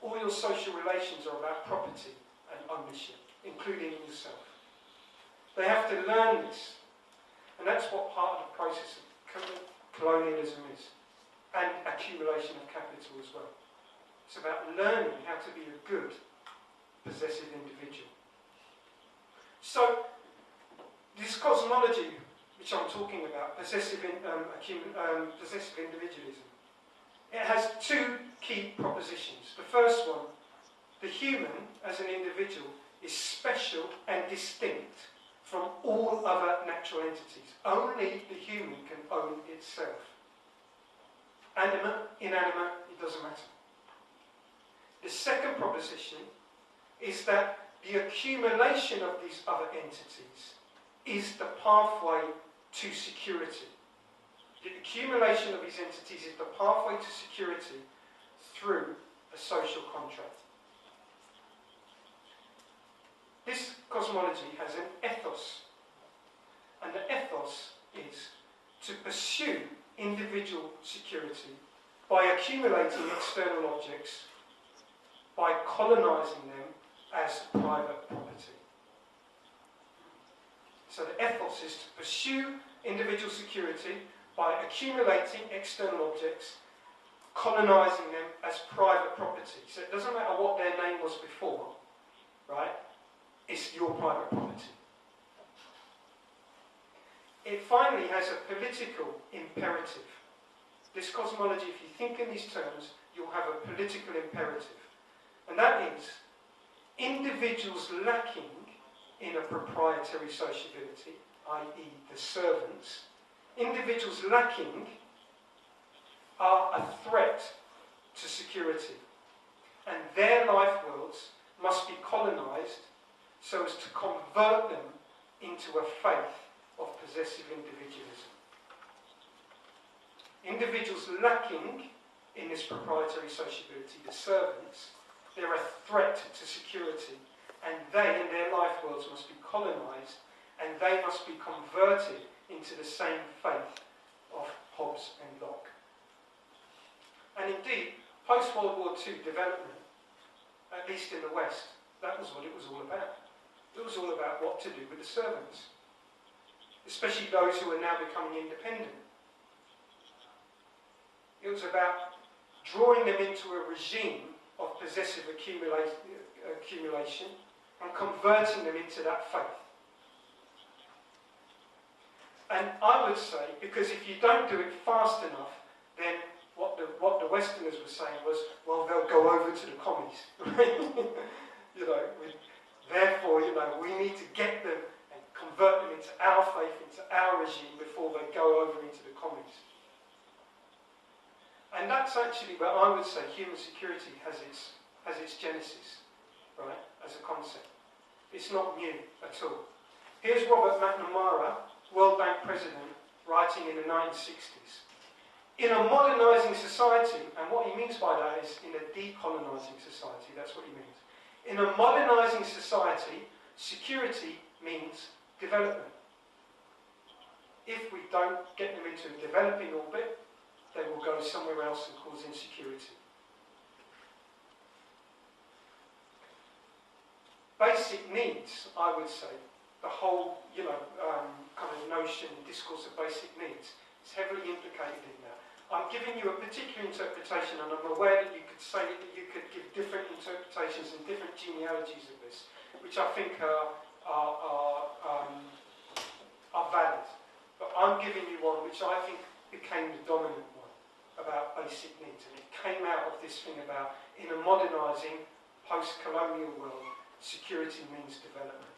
all your social relations are about property and ownership, including yourself. They have to learn this, and that's what part of the process of colonialism is, and accumulation of capital as well. It's about learning how to be a good, possessive individual. So, this cosmology, which I'm talking about, possessive individualism, it has two key propositions. The first one, the human as an individual is special and distinct from all other natural entities. Only the human can own itself. Animate, inanimate, it doesn't matter. The second proposition is that the accumulation of these other entities is the pathway to security. The accumulation of these entities is the pathway to security through a social contract. This cosmology has an ethos, and the ethos is to pursue individual security by accumulating external objects, by colonizing them as private property. So the ethos is to pursue individual security by accumulating external objects, colonizing them as private property. So it doesn't matter what their name was before, right? It's your private property. It finally has a political imperative. This cosmology, if you think in these terms, you'll have a political imperative. And that is, individuals lacking in a proprietary sociability, i.e. the servants, individuals lacking are a threat to security, and their life worlds must be colonized so as to convert them into a faith of possessive individualism. Individuals lacking in this proprietary sociability, the servants, they're a threat to security, and they and their life worlds must be colonized, and they must be converted into the same faith of Hobbes and Locke. And indeed, post-World War II development, at least in the West, that was what it was all about. It was all about what to do with the servants, especially those who are now becoming independent. It was about drawing them into a regime of possessive accumulation and converting them into that faith. And I would say, because if you don't do it fast enough, then what the Westerners were saying was, well, they'll go over to the commies. Therefore, we need to get them and convert them into our faith, into our regime, before they go over into the commies. And that's actually where I would say human security has its genesis, right, as a concept. It's not new at all. Here's Robert McNamara, World Bank president, writing in the 1960s. In a modernising society, and what he means by that is in a decolonising society, that's what he means. In a modernising society, security means development. If we don't get them into a developing orbit, they will go somewhere else and cause insecurity. Basic needs, I would say, the whole, kind of notion, discourse of basic needs, is heavily implicated in that. I'm giving you a particular interpretation, and I'm aware that you could say that you could give different interpretations and different genealogies of this, which I think are valid. But I'm giving you one which I think became the dominant one about basic needs, and it came out of this thing about, in a modernising, post-colonial world, security means development.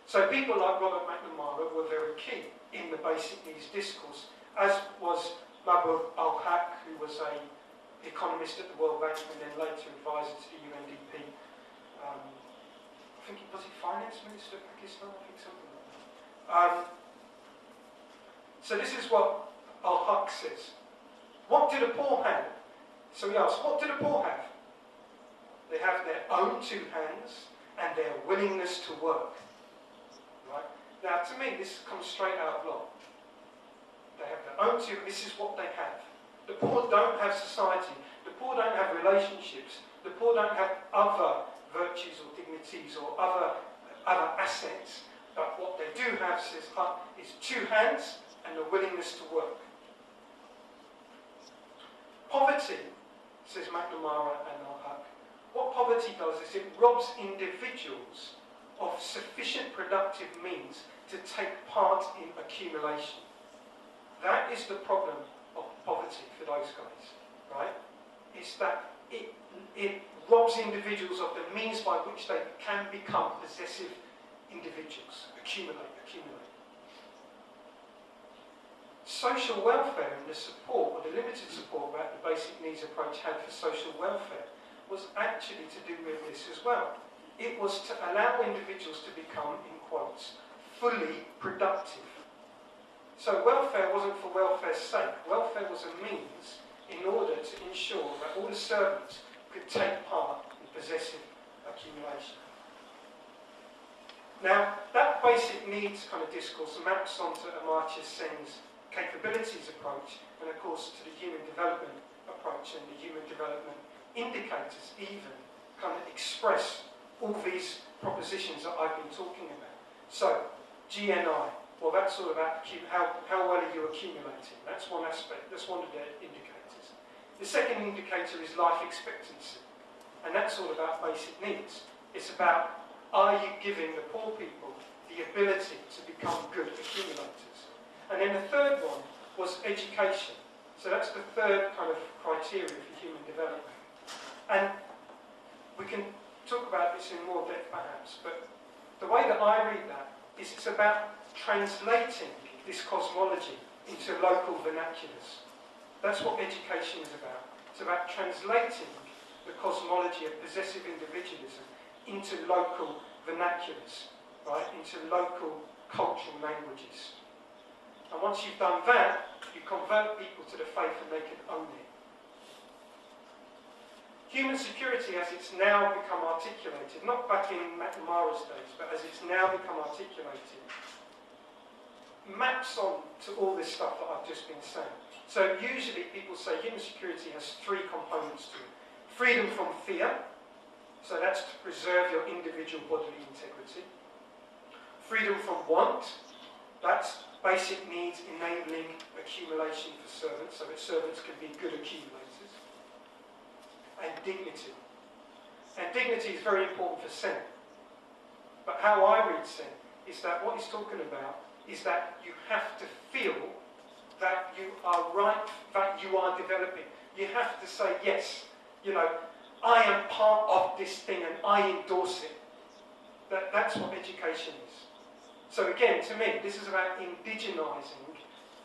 So people like Robert McNamara were very key in the basic needs discourse, as was Mahbub al-Haq, who was an economist at the World Bank and then later advisor to the UNDP. I think he was finance minister of Pakistan, I think something like that. So this is what al-Haq says. What do the poor have? So he asks, what do the poor have? They have their own two hands and their willingness to work. Right? Now, to me, this comes straight out of Locke. They have their own two, this is what they have. The poor don't have society. The poor don't have relationships, the poor don't have other virtues or dignities or other assets, but what they do have, says Huck, is 2 hands and a willingness to work. Poverty, says McNamara and Huck, what poverty does is it robs individuals of sufficient productive means to take part in accumulation. That is the problem of poverty for those guys, right? It's that it robs individuals of the means by which they can become possessive individuals, accumulate. Social welfare and the support, or the limited support that the basic needs approach had for social welfare, was actually to do with this as well. It was to allow individuals to become, in quotes, fully productive. So welfare wasn't for welfare's sake. Welfare was a means in order to ensure that all the servants could take part in possessive accumulation. Now, that basic needs kind of discourse maps onto Amartya Sen's capabilities approach, and of course to the human development approach, and the human development indicators even kind of express all these propositions that I've been talking about. So, GNI, well that's all about how well are you accumulating. That's one aspect, that's one of the indicators. The second indicator is life expectancy, and that's all about basic needs. It's about, are you giving the poor people the ability to become good accumulators? And then the third one was education. So that's the third kind of criteria for human development. And we can talk about this in more depth perhaps, but the way that I read that is it's about translating this cosmology into local vernaculars. That's what education is about. It's about translating the cosmology of possessive individualism into local vernaculars, right? Into local cultural languages. And once you've done that, you convert people to the faith and they can own it. Human security, as it's now become articulated, not back in McNamara's days, but as it's now become articulated, maps on to all this stuff that I've just been saying. So usually people say human security has 3 components to it. Freedom from fear, so that's to preserve your individual bodily integrity. Freedom from want, that's basic needs enabling accumulation for servants, so that servants can be good accumulators. And dignity. And dignity is very important for Sen. But how I read Sen is that what he's talking about is that you have to feel that you are right, that you are developing. You have to say, yes, you know, I am part of this thing and I endorse it. That's what education is. So again, to me, this is about indigenizing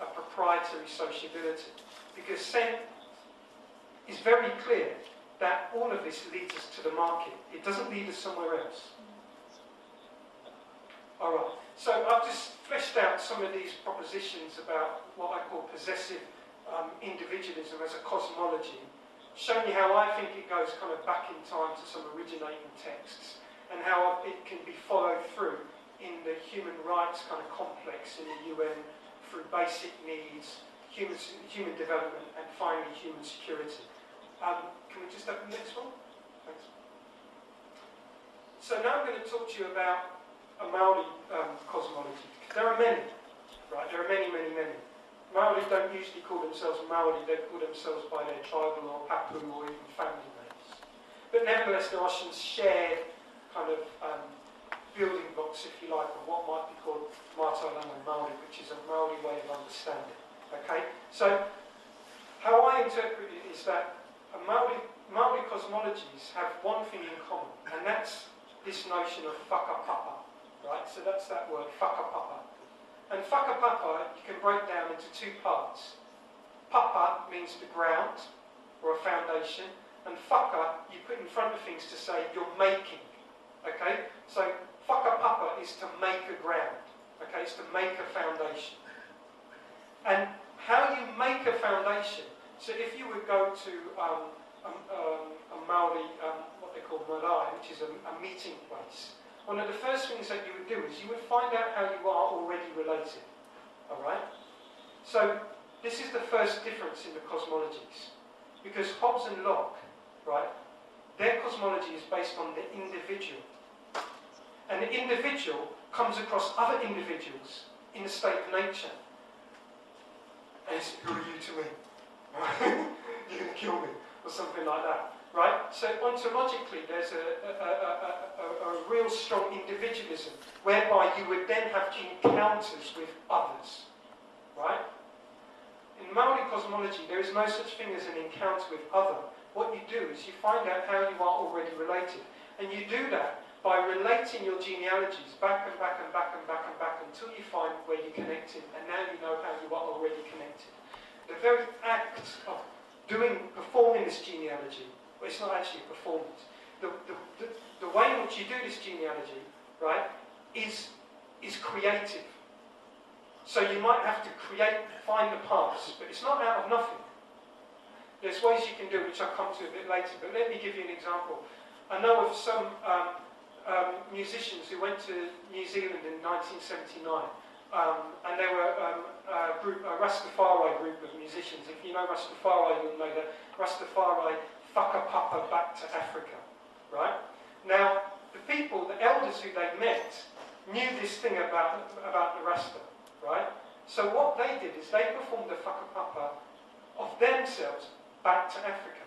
a proprietary sociability. Because Sen is very clear that all of this leads us to the market. It doesn't lead us somewhere else. All right. So I've just fleshed out some of these propositions about what I call possessive individualism as a cosmology, shown you how I think it goes kind of back in time to some originating texts, and how it can be followed through in the human rights kind of complex in the UN through basic needs, human development, and finally human security. Can we just have the next one? Thanks. So now I'm going to talk to you about a Maori cosmology. There are many, right? There are many, many, many. Maori don't usually call themselves Maori, they call themselves by their tribal or Papu or even family names. But nevertheless, there are some shared kind of building blocks, if you like, of what might be called Mātauranga Māori, which is a Maori way of understanding. Okay? So, how I interpret it is that Maori cosmologies have one thing in common, and that's this notion of whakapapa, right? So that's that word, whakapapa. And whakapapa you can break down into 2 parts. Papa means the ground, or a foundation, and whaka you put in front of things to say you're making. Okay? So whakapapa is to make a ground. Okay? It's to make a foundation. And how you make a foundation, so if you would go to a Maori, what they call marae, which is a meeting place, one of the first things that you would do is you would find out how you are already related. Alright? So this is the first difference in the cosmologies. Because Hobbes and Locke, right, their cosmology is based on the individual. And the individual comes across other individuals in a state of nature. And it's, who are you to me? You're going to kill me, or something like that. Right? So ontologically, there's a real strong individualism, whereby you would then have encounters with others. Right? In Maori cosmology, there is no such thing as an encounter with other. What you do is you find out how you are already related. And you do that by relating your genealogies back and back and back and back and back until you find where you're connected, and now you know how you are already connected. The very act of performing this genealogy, well, it's not actually a performance. The way in which you do this genealogy, right, is creative. So you might have to find the paths, but it's not out of nothing. There's ways you can do, which I'll come to a bit later, but let me give you an example. I know of some musicians who went to New Zealand in 1979, and they were a Rastafari group of musicians. If you know Rastafari, you'll know that Rastafari whakapapa back to Africa, right? Now, the people, the elders who they met, knew this thing about the Rasta, right? So what they did is they performed the whakapapa of themselves back to Africa.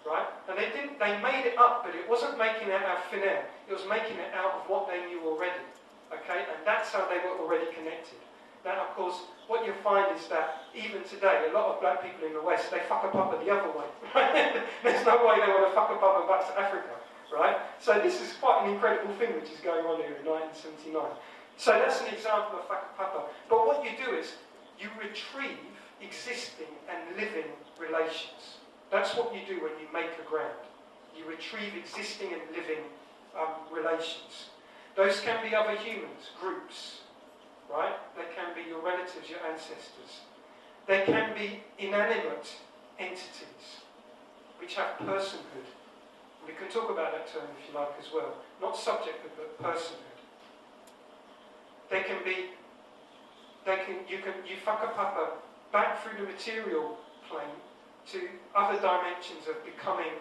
Right? And they made it up, but it wasn't making it out of thin air. It was making it out of what they knew already. Okay? And that's how they were already connected. Now, of course, what you'll find is that even today, a lot of black people in the West, they fuck up the other way. Right? There's no way they want to fuck up back to Africa. Right? So this is quite an incredible thing which is going on here in 1979. So that's an example of whakapapa. But what you do is, you retrieve existing and living relations. That's what you do when you make a ground. You retrieve existing and living relations. Those can be other humans, groups, right? They can be your relatives, your ancestors. They can be inanimate entities, which have personhood. We can talk about that term if you like as well. Not subjecthood, but personhood. They can be, you whakapapa back through the material plane to other dimensions of becoming,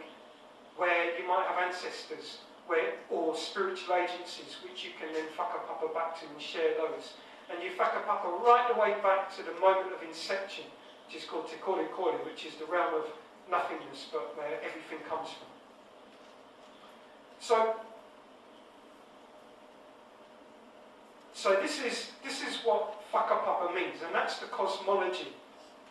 where you might have ancestors, or spiritual agencies, which you can then whakapapa back to and share those. And you whakapapa right the way back to the moment of inception, which is called te kore kore, which is the realm of nothingness, but where everything comes from. So this is what whakapapa means, and that's the cosmology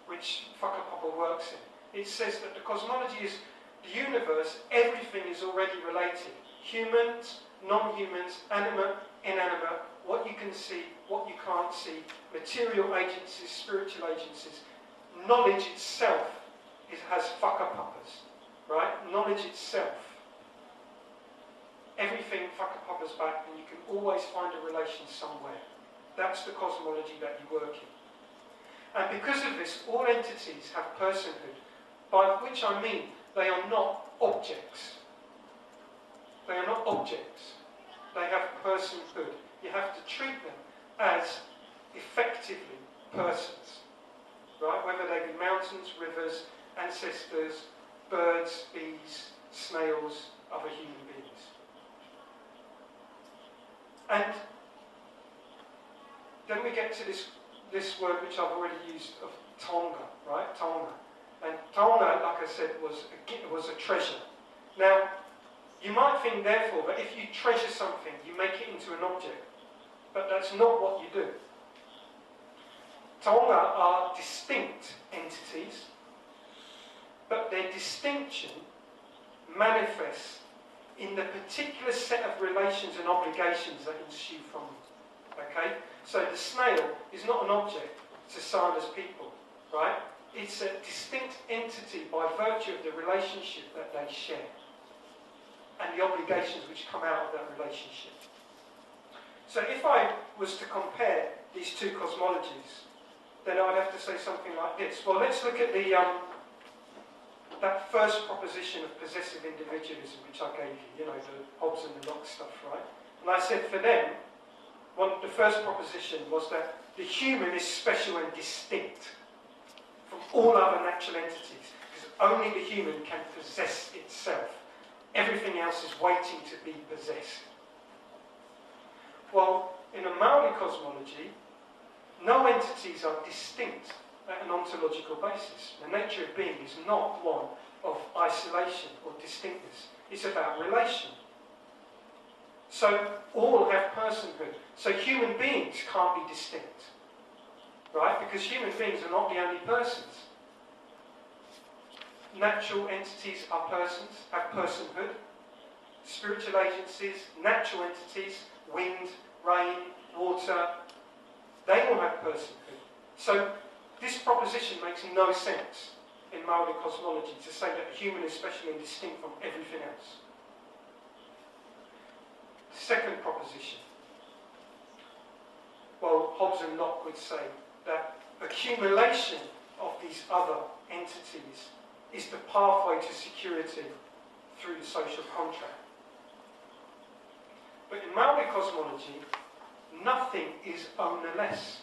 which whakapapa works in. It says that the cosmology is the universe, everything is already related. Humans, non-humans, animate, inanimate, what you can see, what you can't see, material agencies, spiritual agencies. Knowledge itself has whakapapas, right? Knowledge itself. Everything whakapapas back, and you can always find a relation somewhere. That's the cosmology that you work in. And because of this, all entities have personhood, by which I mean they are not objects. They are not objects. They have personhood. You have to treat them as effectively persons, right? Whether they be mountains, rivers, ancestors, birds, bees, snails, other human beings. And then we get to this word which I've already used of taonga, right? Taonga. And taonga, like I said, was a treasure. Now, you might think, therefore, that if you treasure something, you make it into an object. But that's not what you do. Taonga are distinct entities, but their distinction manifests in the particular set of relations and obligations that ensue from it. Okay? So the snail is not an object to Sila's people, right? It's a distinct entity by virtue of the relationship that they share and the obligations which come out of that relationship. So if I was to compare these two cosmologies, then I would have to say something like this. Well, let's look at that first proposition of possessive individualism which I gave you, the Hobbes and the Locke stuff, right? And I said for them, the first proposition was that the human is special and distinct from all other natural entities, because only the human can possess itself. Everything else is waiting to be possessed. Well, in a Maori cosmology, no entities are distinct at an ontological basis. The nature of being is not one of isolation or distinctness. It's about relation. So all have personhood. So human beings can't be distinct, right? Because human beings are not the only persons. Natural entities are persons, have personhood. Spiritual agencies, natural entities, wind, rain, water, they all have personhood. So this proposition makes no sense in Maori cosmology to say that a human is special and distinct from everything else. Second proposition. Well, Hobbes and Locke would say that accumulation of these other entities is the pathway to security through the social contract. But in Maori cosmology, nothing is ownerless.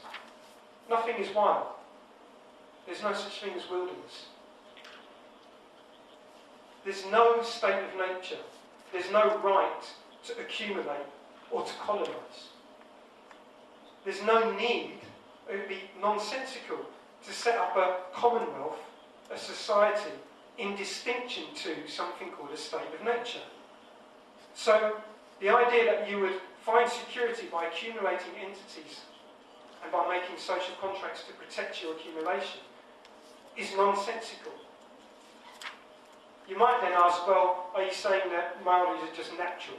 Nothing is wild. There's no such thing as wilderness. There's no state of nature. There's no right to accumulate or to colonise. There's no need, it would be nonsensical, to set up a commonwealth, a society, in distinction to something called a state of nature. So the idea that you would find security by accumulating entities and by making social contracts to protect your accumulation is nonsensical. You might then ask, well, are you saying that Maoris are just natural?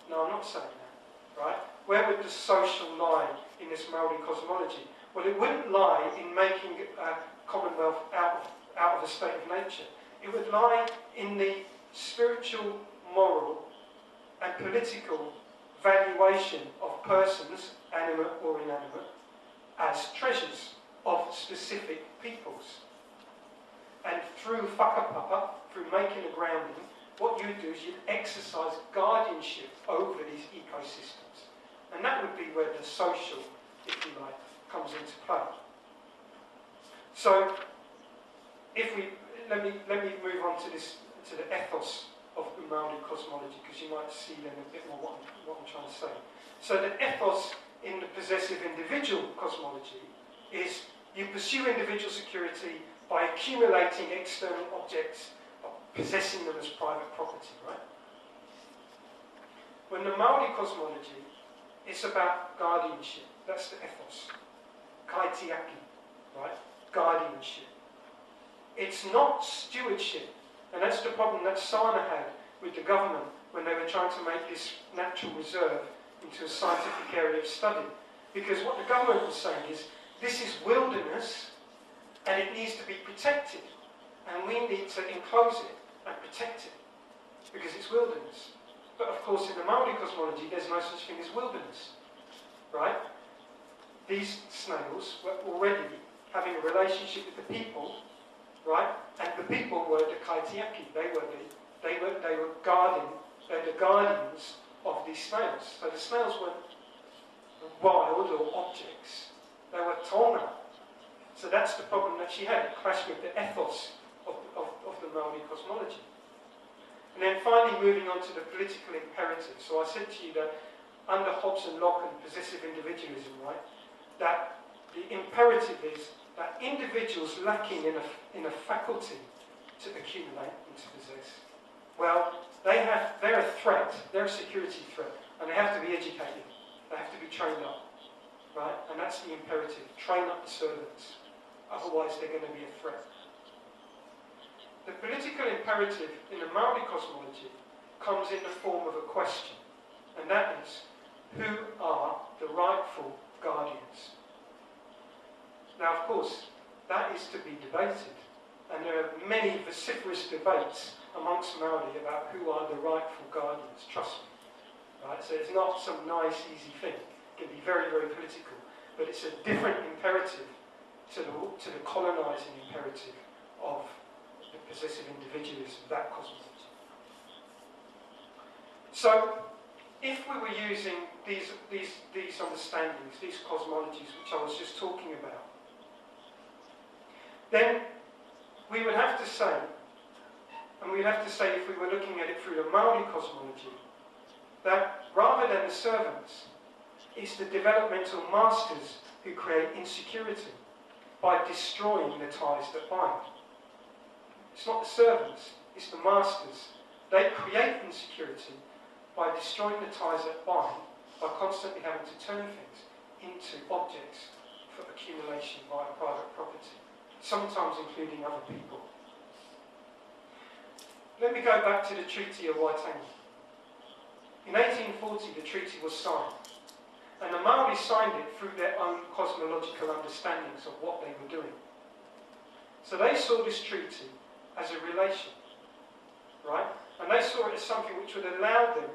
No, I'm not saying that, right? Where would the social lie in this Maori cosmology? Well, it wouldn't lie in making a commonwealth out of a state of nature. It would lie in the spiritual, moral, and political valuation of persons, animate or inanimate, as treasures of specific peoples. And through whakapapa, through making a grounding, what you would do is you'd exercise guardianship over these ecosystems. And that would be where the social, if you like, comes into play. So, let me move on to the ethos of the Maori cosmology, because you might see then a bit more what I'm trying to say. So the ethos in the possessive individual cosmology is you pursue individual security by accumulating external objects, possessing them as private property, right? When the Maori cosmology, it's about guardianship. That's the ethos. Kaitiaki, right? Guardianship. It's not stewardship. And that's the problem that Sana had with the government when they were trying to make this natural reserve into a scientific area of study. Because what the government was saying is, this is wilderness and it needs to be protected. And we need to enclose it and protect it because it's wilderness. But of course in the Maori cosmology there's no such thing as wilderness, right? These snails were already having a relationship with the people, right? And the people were the kaitiaki. They were the guardians of these snails. So the snails weren't wild or objects. They were tonga. So that's the problem that she had. It clashed with the ethos of the Maori cosmology. And then finally moving on to the political imperative. So I said to you that under Hobbes and Locke and possessive individualism, right, that the imperative is that individuals lacking in a faculty to accumulate and to possess, well, they're a threat, they're a security threat, and they have to be educated, they have to be trained up, right? And that's the imperative, train up the servants, otherwise they're going to be a threat. The political imperative in the Maori cosmology comes in the form of a question, and that is, who are the rightful guardians? Now, of course, that is to be debated, and there are many vociferous debates amongst Maori about who are the rightful guardians, trust me. Right? So it's not some nice, easy thing. It can be very, very political, but it's a different imperative to the colonising imperative of the possessive individualism, that cosmology. So, if we were using these understandings, these cosmologies which I was just talking about, then we would have to say And we'd have to say, if we were looking at it through the Maori cosmology, that rather than the servants, it's the developmental masters who create insecurity by destroying the ties that bind. It's not the servants, it's the masters. They create insecurity by destroying the ties that bind, by constantly having to turn things into objects for accumulation via private property, sometimes including other people. Let me go back to the Treaty of Waitangi. In 1840, the treaty was signed, and the Maori signed it through their own cosmological understandings of what they were doing. So they saw this treaty as a relation, right? And they saw it as something which would allow them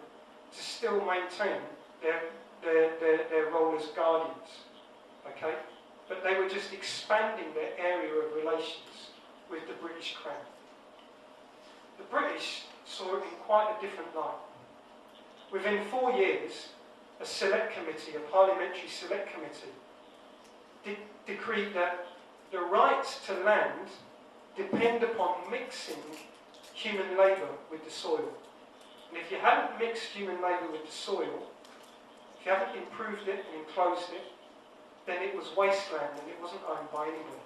to still maintain their role as guardians, okay? But they were just expanding their area of relations with the British Crown. The British saw it in quite a different light. Within 4 years, a select committee, a parliamentary select committee, decreed that the rights to land depend upon mixing human labour with the soil. And if you hadn't mixed human labour with the soil, if you haven't improved it and enclosed it, then it was wasteland and it wasn't owned by anybody.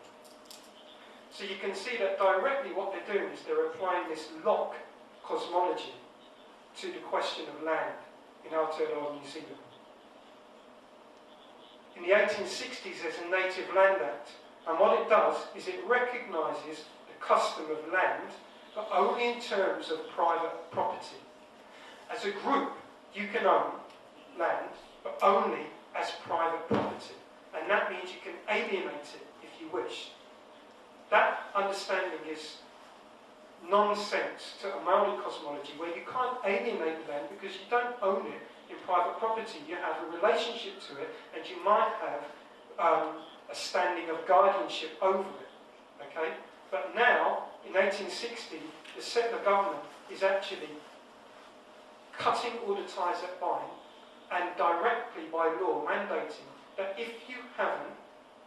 So you can see that directly what they're doing is they're applying this Locke cosmology to the question of land in Aotearoa, New Zealand. In the 1860s, there's a Native Land Act, and what it does is it recognises the custom of land, but only in terms of private property. As a group, you can own land, but only as private property, and that means you can alienate it if you wish. That understanding is nonsense to a Maori cosmology, where you can't alienate land because you don't own it in private property. You have a relationship to it, and you might have a standing of guardianship over it. Okay? But now, in 1860, the settler government is actually cutting all the ties that bind, and directly by law mandating that if you haven't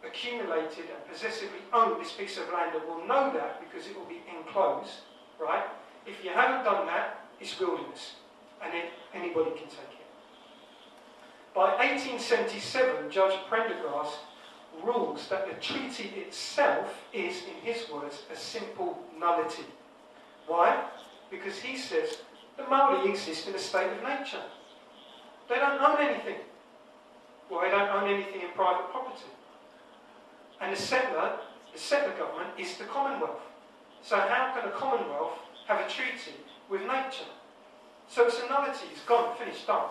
accumulated and possessively owned this piece of land, and will know that because it will be enclosed, right? If you haven't done that, it's wilderness, and then anybody can take it. By 1877, Judge Prendergast rules that the treaty itself is, in his words, a simple nullity. Why? Because he says the Maori exist in a state of nature. They don't own anything. Well, they don't own anything in private property. And the settler government is the Commonwealth. So how can a Commonwealth have a treaty with nature? So it's a nullity, it's gone, finished, done.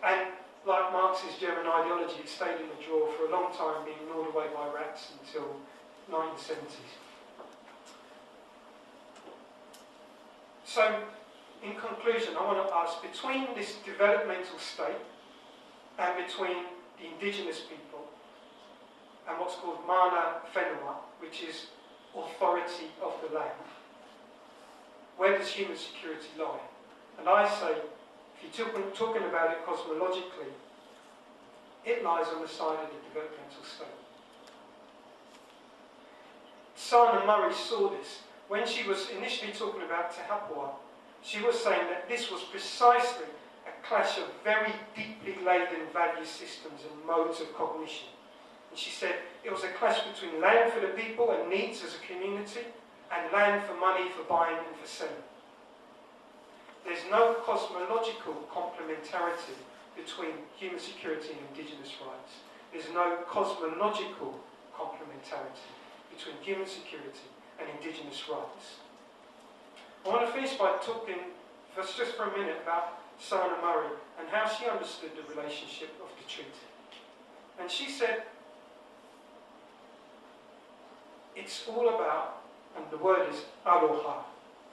And like Marx's German ideology, it stayed in the drawer for a long time, being gnawed away by rats until 1970s. So, in conclusion, I want to ask, between this developmental state and between the indigenous people and what's called mana whenua, which is authority of the land, where does human security lie? And I say, if you're talking about it cosmologically, it lies on the side of the developmental state. Sana Murray saw this. When she was initially talking about Te Hapua, she was saying that this was precisely a clash of very deeply laden value systems and modes of cognition. And she said it was a clash between land for the people and needs as a community, and land for money, for buying and for selling. There's no cosmological complementarity between human security and indigenous rights. There's no cosmological complementarity between human security and indigenous rights. I want to finish by talking just for a minute about Sana Murray and how she understood the relationship of the treaty. And she said, it's all about, and the word is aroha.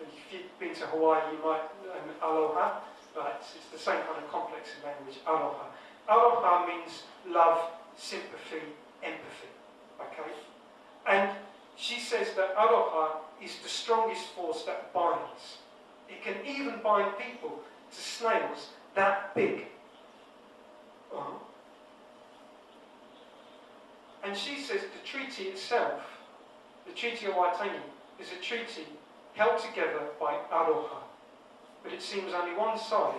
If you've been to Hawaii, you might know aloha, but it's the same kind of complex language, aroha. Aroha means love, sympathy, empathy, okay? And she says that aroha is the strongest force that binds. It can even bind people to snails that big. And she says the treaty itself, the Treaty of Waitangi, is a treaty held together by aroha, but it seems only one side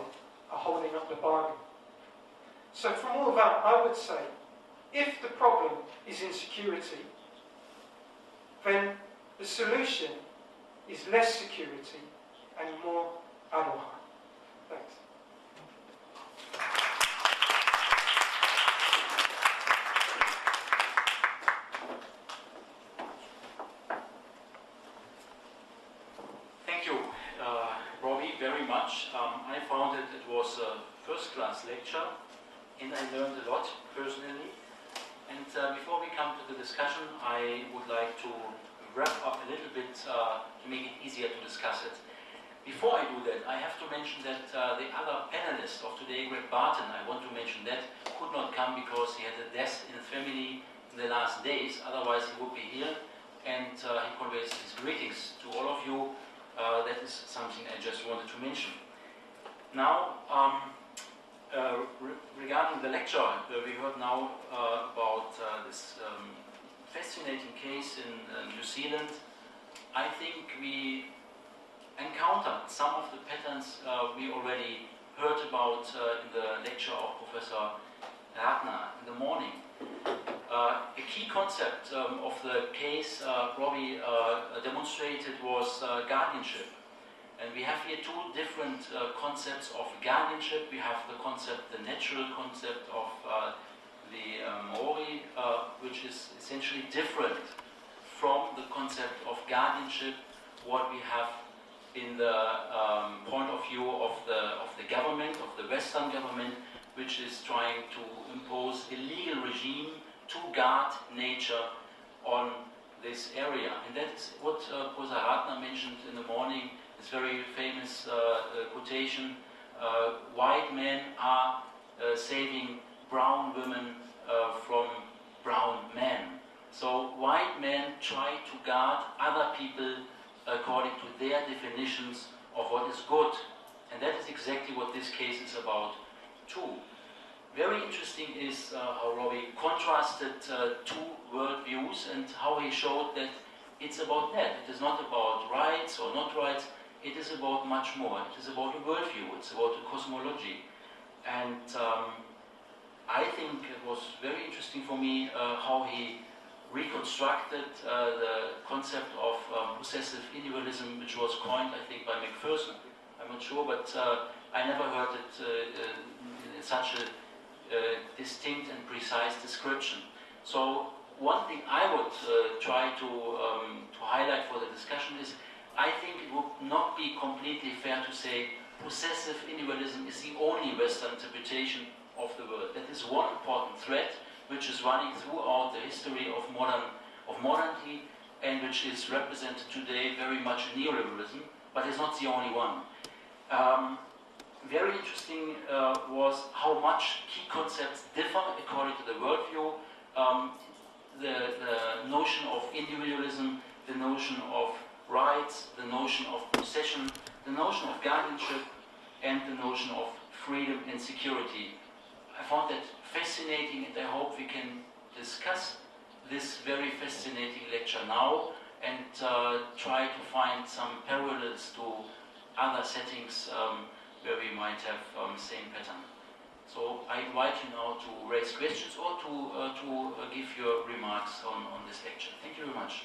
are holding up the bargain. So from all of that, I would say, if the problem is insecurity, then the solution is less security and more aroha. Thanks. Thank you, Robbie, very much. I found it was a first-class lecture, and I learned a lot personally. And before we come to the discussion, I would like to wrap up a little bit to make it easier to discuss it. Before I do that, I have to mention that the other panelist of today, Greg Barton, I want to mention that, could not come because he had a death in his family in the last days. Otherwise, he would be here, and he conveys his greetings to all of you. That is something I just wanted to mention. Now, regarding the lecture, we heard now about this fascinating case in New Zealand. I think we encountered some of the patterns we already heard about in the lecture of Professor Ratner in the morning. A key concept of the case Robbie demonstrated was guardianship. And we have here two different concepts of guardianship. We have the concept, the natural concept of the Maori, which is essentially different from the concept of guardianship, what we have in the point of view of the government, of the Western government, which is trying to impose a legal regime to guard nature on this area. And that's what Professor Ratner mentioned in the morning, this very famous quotation, white men are saving brown women from brown men. So white men try to guard other people according to their definitions of what is good. And that is exactly what this case is about too. Very interesting is how Robbie contrasted two worldviews and how he showed that it's about that. It is not about rights or not rights. It is about much more. It is about a worldview. It's about a cosmology. And I think it was very interesting for me how he reconstructed the concept of possessive individualism, which was coined, I think, by Macpherson. I'm not sure, but I never heard it in such a distinct and precise description. So one thing I would try to highlight for the discussion is, I think it would not be completely fair to say possessive individualism is the only Western interpretation of the world. That is one important thread which is running throughout the history of modernity, and which is represented today very much in neoliberalism, but it's not the only one. Very interesting was how much key concepts differ according to the worldview. The notion of individualism, the notion of rights, the notion of possession, the notion of guardianship, and the notion of freedom and security. I found that fascinating, and I hope we can discuss this very fascinating lecture now and try to find some parallels to other settings where we might have same pattern. So I invite you now to raise questions or to give your remarks on this lecture. Thank you very much.